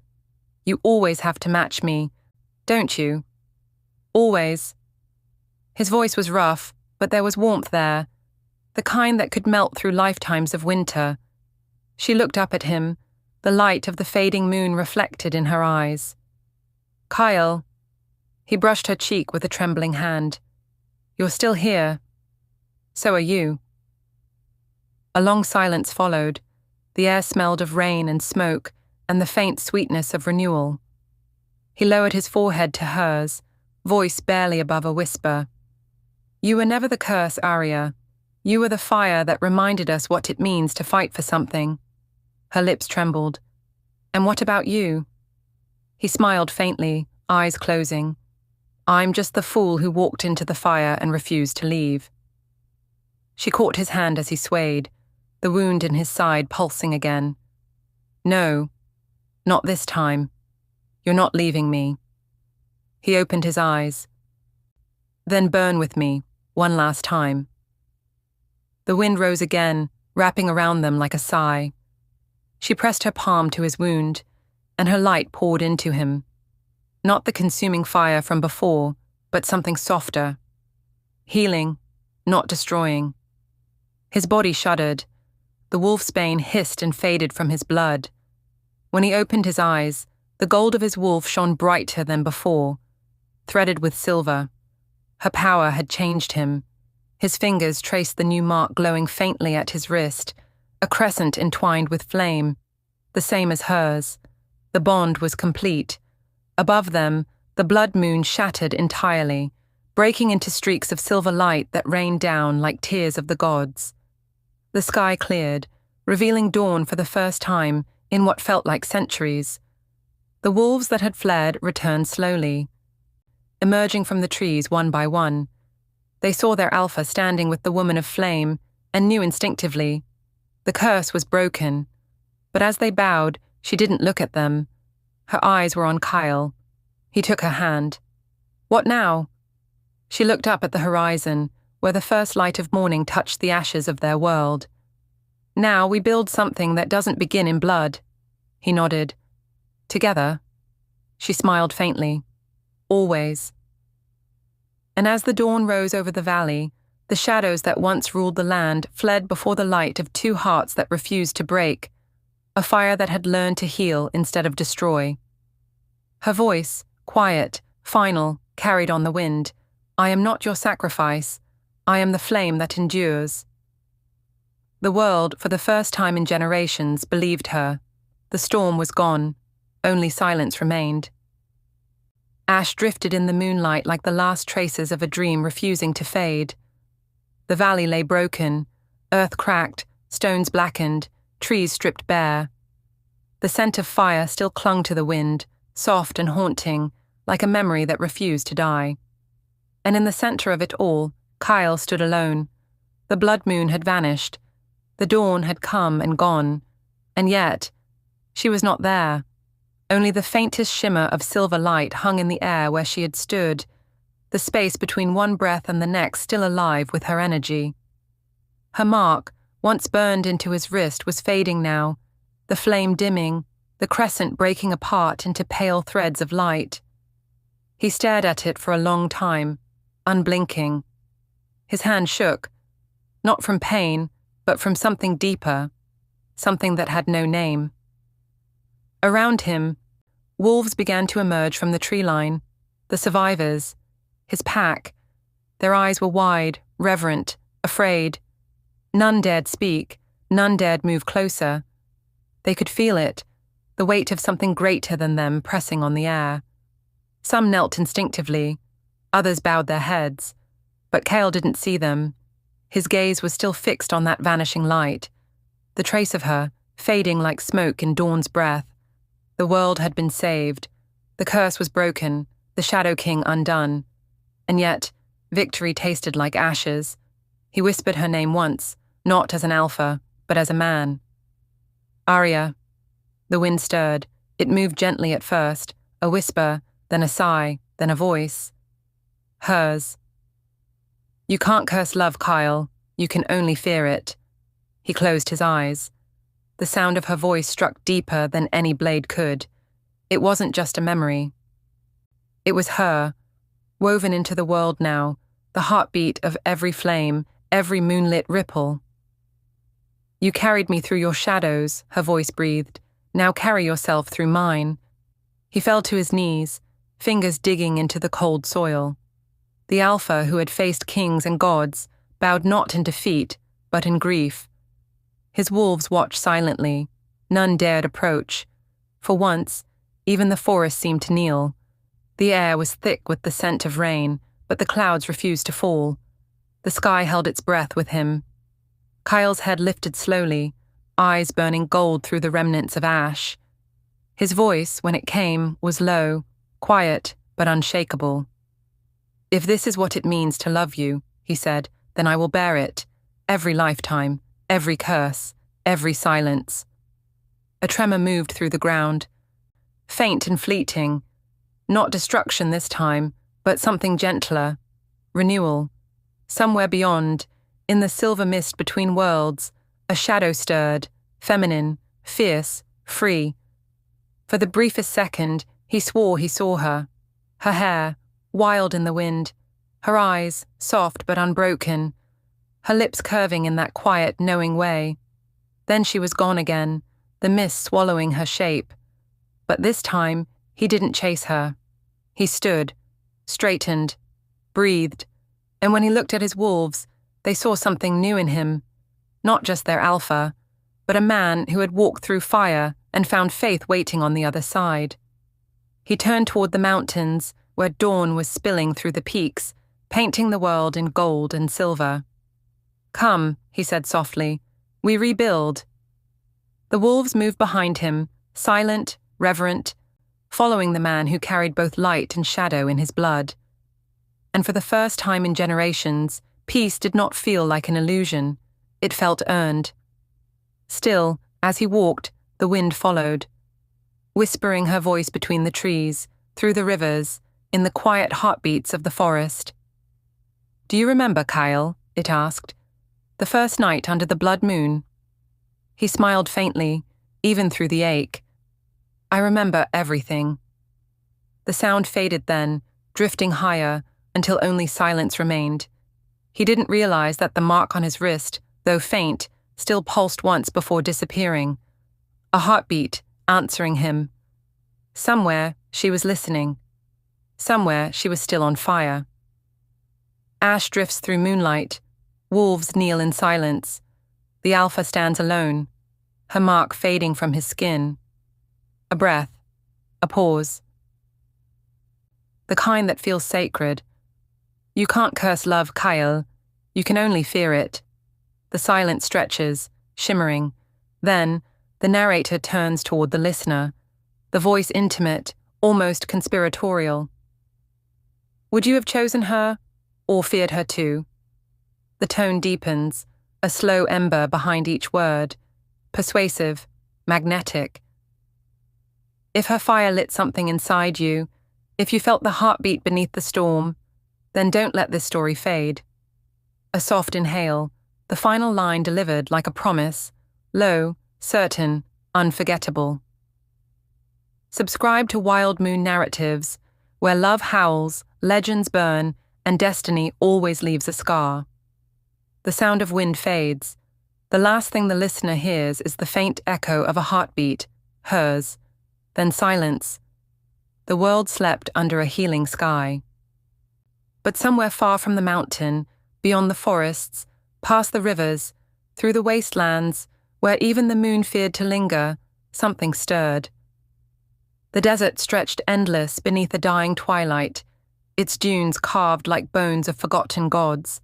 "You always have to match me, don't you? Always." His voice was rough, but there was warmth there, the kind that could melt through lifetimes of winter. She looked up at him, the light of the fading moon reflected in her eyes. "Kael." He brushed her cheek with a trembling hand. "You're still here. So are you." A long silence followed. The air smelled of rain and smoke and the faint sweetness of renewal. He lowered his forehead to hers, voice barely above a whisper. "You were never the curse, Aria. You were the fire that reminded us what it means to fight for something." Her lips trembled. "And what about you?" He smiled faintly, eyes closing. "I'm just the fool who walked into the fire and refused to leave." She caught his hand as he swayed, the wound in his side pulsing again. "No, not this time. You're not leaving me." He opened his eyes. "Then burn with me, one last time." The wind rose again, wrapping around them like a sigh. She pressed her palm to his wound, and her light poured into him. Not the consuming fire from before, but something softer. Healing, not destroying. His body shuddered. The wolfsbane hissed and faded from his blood. When he opened his eyes, the gold of his wolf shone brighter than before, threaded with silver. Her power had changed him. His fingers traced the new mark glowing faintly at his wrist, a crescent entwined with flame, the same as hers. The bond was complete. Above them, the blood moon shattered entirely, breaking into streaks of silver light that rained down like tears of the gods. The sky cleared, revealing dawn for the first time in what felt like centuries. The wolves that had fled returned slowly, emerging from the trees one by one. They saw their alpha standing with the woman of flame and knew instinctively. The curse was broken, but as they bowed, she didn't look at them. Her eyes were on Kael. He took her hand. "What now?" She looked up at the horizon, where the first light of morning touched the ashes of their world. "Now we build something that doesn't begin in blood." He nodded. "Together?" She smiled faintly. "Always." And as the dawn rose over the valley, the shadows that once ruled the land fled before the light of two hearts that refused to break, a fire that had learned to heal instead of destroy. Her voice, quiet, final, carried on the wind. "I am not your sacrifice. I am the flame that endures." The world, for the first time in generations, believed her. The storm was gone. Only silence remained. Ash drifted in the moonlight like the last traces of a dream refusing to fade. The valley lay broken, earth cracked, stones blackened, trees stripped bare. The scent of fire still clung to the wind, soft and haunting, like a memory that refused to die. And in the center of it all, Kael stood alone. The blood moon had vanished. The dawn had come and gone. And yet, she was not there. Only the faintest shimmer of silver light hung in the air where she had stood, the space between one breath and the next still alive with her energy. Her mark, once burned into his wrist, was fading now, the flame dimming, the crescent breaking apart into pale threads of light. He stared at it for a long time, unblinking. His hand shook, not from pain, but from something deeper, something that had no name. Around him, wolves began to emerge from the tree line, the survivors, his pack. Their eyes were wide, reverent, afraid. None dared speak, none dared move closer. They could feel it, the weight of something greater than them pressing on the air. Some knelt instinctively, others bowed their heads, but Kael didn't see them. His gaze was still fixed on that vanishing light, the trace of her, fading like smoke in dawn's breath. The world had been saved. The curse was broken, the Shadow King undone. And yet, victory tasted like ashes. He whispered her name once, not as an alpha, but as a man. Aria. The wind stirred. It moved gently at first, a whisper, then a sigh, then a voice. Hers. You can't curse love, Kael. You can only fear it. He closed his eyes. The sound of her voice struck deeper than any blade could. It wasn't just a memory. It was her, woven into the world now, the heartbeat of every flame, every moonlit ripple. You carried me through your shadows, her voice breathed. Now carry yourself through mine. He fell to his knees, fingers digging into the cold soil. The Alpha who had faced kings and gods bowed not in defeat, but in grief. His wolves watched silently. None dared approach. For once, even the forest seemed to kneel. The air was thick with the scent of rain, but the clouds refused to fall. The sky held its breath with him. Kael's head lifted slowly, eyes burning gold through the remnants of ash. His voice, when it came, was low, quiet, but unshakable. If this is what it means to love you, he said, then I will bear it. Every lifetime, every curse, every silence. A tremor moved through the ground. Faint and fleeting. Not destruction this time, but something gentler. Renewal. Somewhere beyond, in the silver mist between worlds, a shadow stirred, feminine, fierce, free. For the briefest second, he swore he saw her. Her hair, wild in the wind. Her eyes, soft but unbroken. Her lips curving in that quiet, knowing way. Then she was gone again, the mist swallowing her shape. But this time, he didn't chase her. He stood, straightened, breathed, and when he looked at his wolves, they saw something new in him. Not just their alpha, but a man who had walked through fire and found faith waiting on the other side. He turned toward the mountains, where dawn was spilling through the peaks, painting the world in gold and silver. Come, he said softly, we rebuild. The wolves moved behind him, silent, reverent, following the man who carried both light and shadow in his blood. And for the first time in generations, peace did not feel like an illusion. It felt earned. Still, as he walked, the wind followed, whispering her voice between the trees, through the rivers, in the quiet heartbeats of the forest. Do you remember, Kael? It asked. The first night under the blood moon. He smiled faintly, even through the ache. I remember everything. The sound faded then, drifting higher, until only silence remained. He didn't realize that the mark on his wrist, though faint, still pulsed once before disappearing. A heartbeat, answering him. Somewhere, she was listening. Somewhere, she was still on fire. Ash drifts through moonlight. Wolves kneel in silence. The alpha stands alone, her mark fading from his skin. A breath. A pause. The kind that feels sacred. You can't curse love, Kael. You can only fear it. The silence stretches, shimmering. Then, the narrator turns toward the listener, the voice intimate, almost conspiratorial. Would you have chosen her, or feared her too? The tone deepens, a slow ember behind each word, persuasive, magnetic. If her fire lit something inside you, if you felt the heartbeat beneath the storm, then don't let this story fade. A soft inhale, the final line delivered like a promise, low, certain, unforgettable. Subscribe to Wild Moon Narratives, where love howls, legends burn, and destiny always leaves a scar. The sound of wind fades. The last thing the listener hears is the faint echo of a heartbeat, hers, then silence. The world slept under a healing sky. But somewhere far from the mountain, beyond the forests, past the rivers, through the wastelands, where even the moon feared to linger, something stirred. The desert stretched endless beneath a dying twilight, its dunes carved like bones of forgotten gods.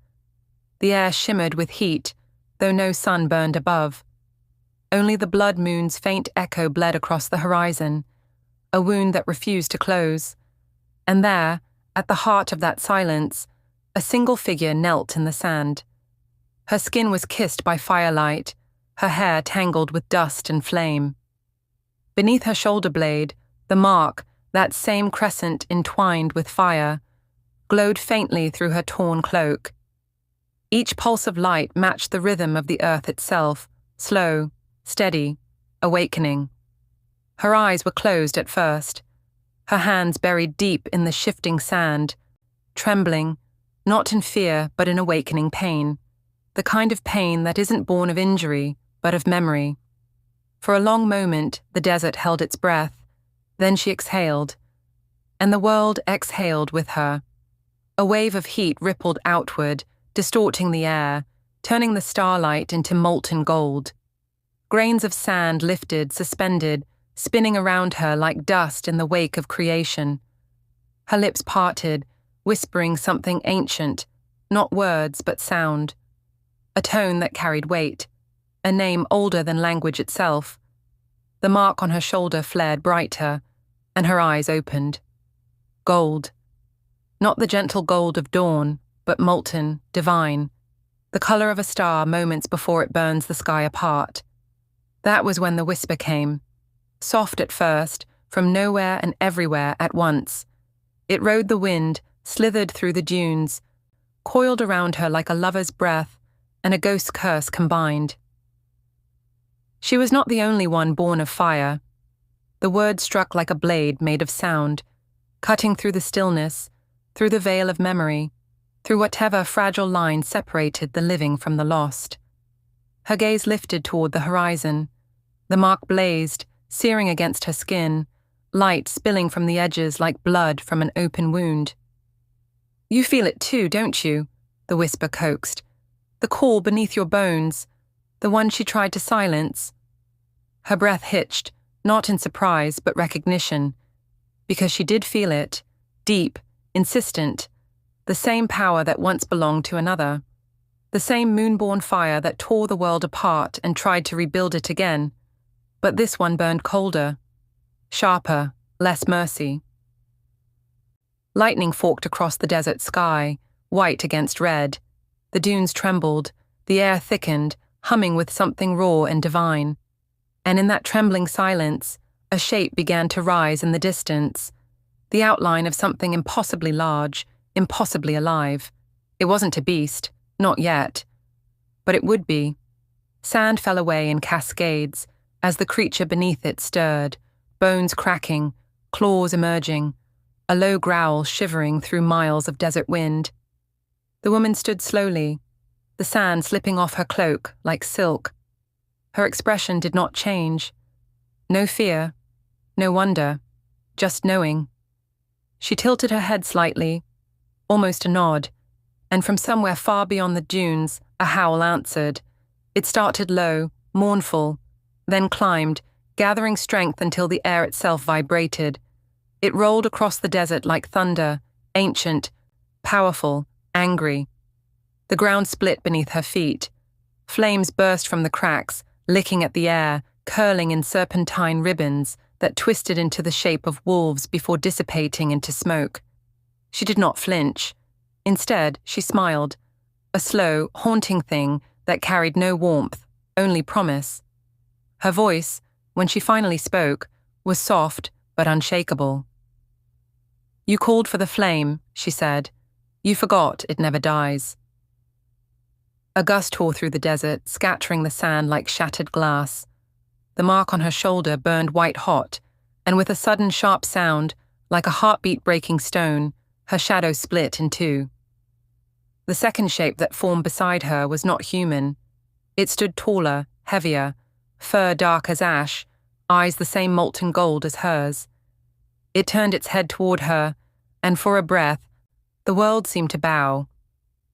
The air shimmered with heat, though no sun burned above. Only the blood moon's faint echo bled across the horizon, a wound that refused to close. And there, at the heart of that silence, a single figure knelt in the sand. Her skin was kissed by firelight, her hair tangled with dust and flame. Beneath her shoulder blade, the mark, that same crescent entwined with fire, glowed faintly through her torn cloak. Each pulse of light matched the rhythm of the earth itself, slow, steady, awakening. Her eyes were closed at first, her hands buried deep in the shifting sand, trembling, not in fear but in awakening pain, the kind of pain that isn't born of injury but of memory. For a long moment, the desert held its breath, then she exhaled, and the world exhaled with her. A wave of heat rippled outward, distorting the air, turning the starlight into molten gold. Grains of sand lifted, suspended, spinning around her like dust in the wake of creation. Her lips parted, whispering something ancient, not words but sound. A tone that carried weight, a name older than language itself. The mark on her shoulder flared brighter, and her eyes opened. Gold. Not the gentle gold of dawn, but molten, divine, the color of a star moments before it burns the sky apart. That was when the whisper came, soft at first, from nowhere and everywhere at once. It rode the wind, slithered through the dunes, coiled around her like a lover's breath and a ghost's curse combined. She was not the only one born of fire. The word struck like a blade made of sound, cutting through the stillness, through the veil of memory, through whatever fragile line separated the living from the lost. Her gaze lifted toward the horizon. The mark blazed, searing against her skin, light spilling from the edges like blood from an open wound. "You feel it too, don't you?" the whisper coaxed. "The call beneath your bones, the one she tried to silence." Her breath hitched, not in surprise but recognition, because she did feel it, deep, insistent, the same power that once belonged to another, the same moonborn fire that tore the world apart and tried to rebuild it again, but this one burned colder, sharper, less mercy. Lightning forked across the desert sky, white against red. The dunes trembled, the air thickened, humming with something raw and divine. And in that trembling silence, a shape began to rise in the distance, the outline of something impossibly large, impossibly alive. It wasn't a beast, not yet. But it would be. Sand fell away in cascades as the creature beneath it stirred, bones cracking, claws emerging, a low growl shivering through miles of desert wind. The woman stood slowly, the sand slipping off her cloak like silk. Her expression did not change. No fear, no wonder, just knowing. She tilted her head slightly, almost a nod, and from somewhere far beyond the dunes, a howl answered. It started low, mournful, then climbed, gathering strength until the air itself vibrated. It rolled across the desert like thunder, ancient, powerful, angry. The ground split beneath her feet. Flames burst from the cracks, licking at the air, curling in serpentine ribbons that twisted into the shape of wolves before dissipating into smoke. She did not flinch. Instead, she smiled, a slow, haunting thing that carried no warmth, only promise. Her voice, when she finally spoke, was soft but unshakable. "You called for the flame," she said. "You forgot it never dies." A gust tore through the desert, scattering the sand like shattered glass. The mark on her shoulder burned white-hot, and with a sudden sharp sound, like a heartbeat-breaking stone, her shadow split in two. The second shape that formed beside her was not human. It stood taller, heavier, fur dark as ash, eyes the same molten gold as hers. It turned its head toward her, and for a breath, the world seemed to bow.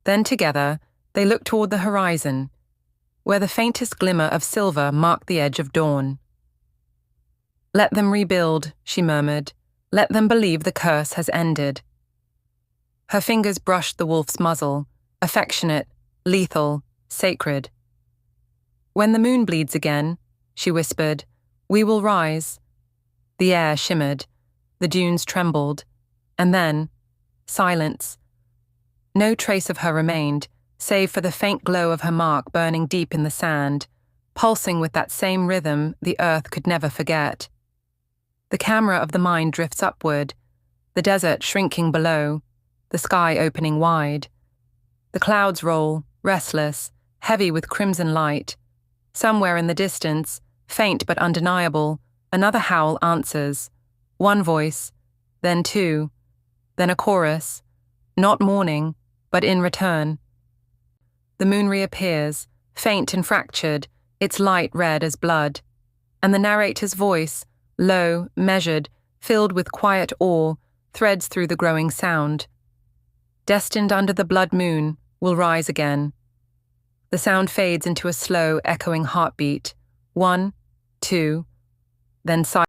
Then together, they looked toward the horizon, where the faintest glimmer of silver marked the edge of dawn. "Let them rebuild," she murmured. "Let them believe the curse has ended." Her fingers brushed the wolf's muzzle, affectionate, lethal, sacred. "When the moon bleeds again," she whispered, "we will rise." The air shimmered, The dunes trembled. And then, silence. No trace of her remained, save for the faint glow of her mark burning deep in the sand, pulsing with that same rhythm the earth could never forget. The camera of the mind drifts upward, the desert shrinking below, the sky opening wide. The clouds roll, restless, heavy with crimson light. Somewhere in the distance, faint but undeniable, another howl answers. One voice, then two, then a chorus, not mourning, but in return. The moon reappears, faint and fractured, its light red as blood, and the narrator's voice, low, measured, filled with quiet awe, threads through the growing sound. Destined under the blood moon, will rise again. The sound fades into a slow, echoing heartbeat. 1, 2, then silence.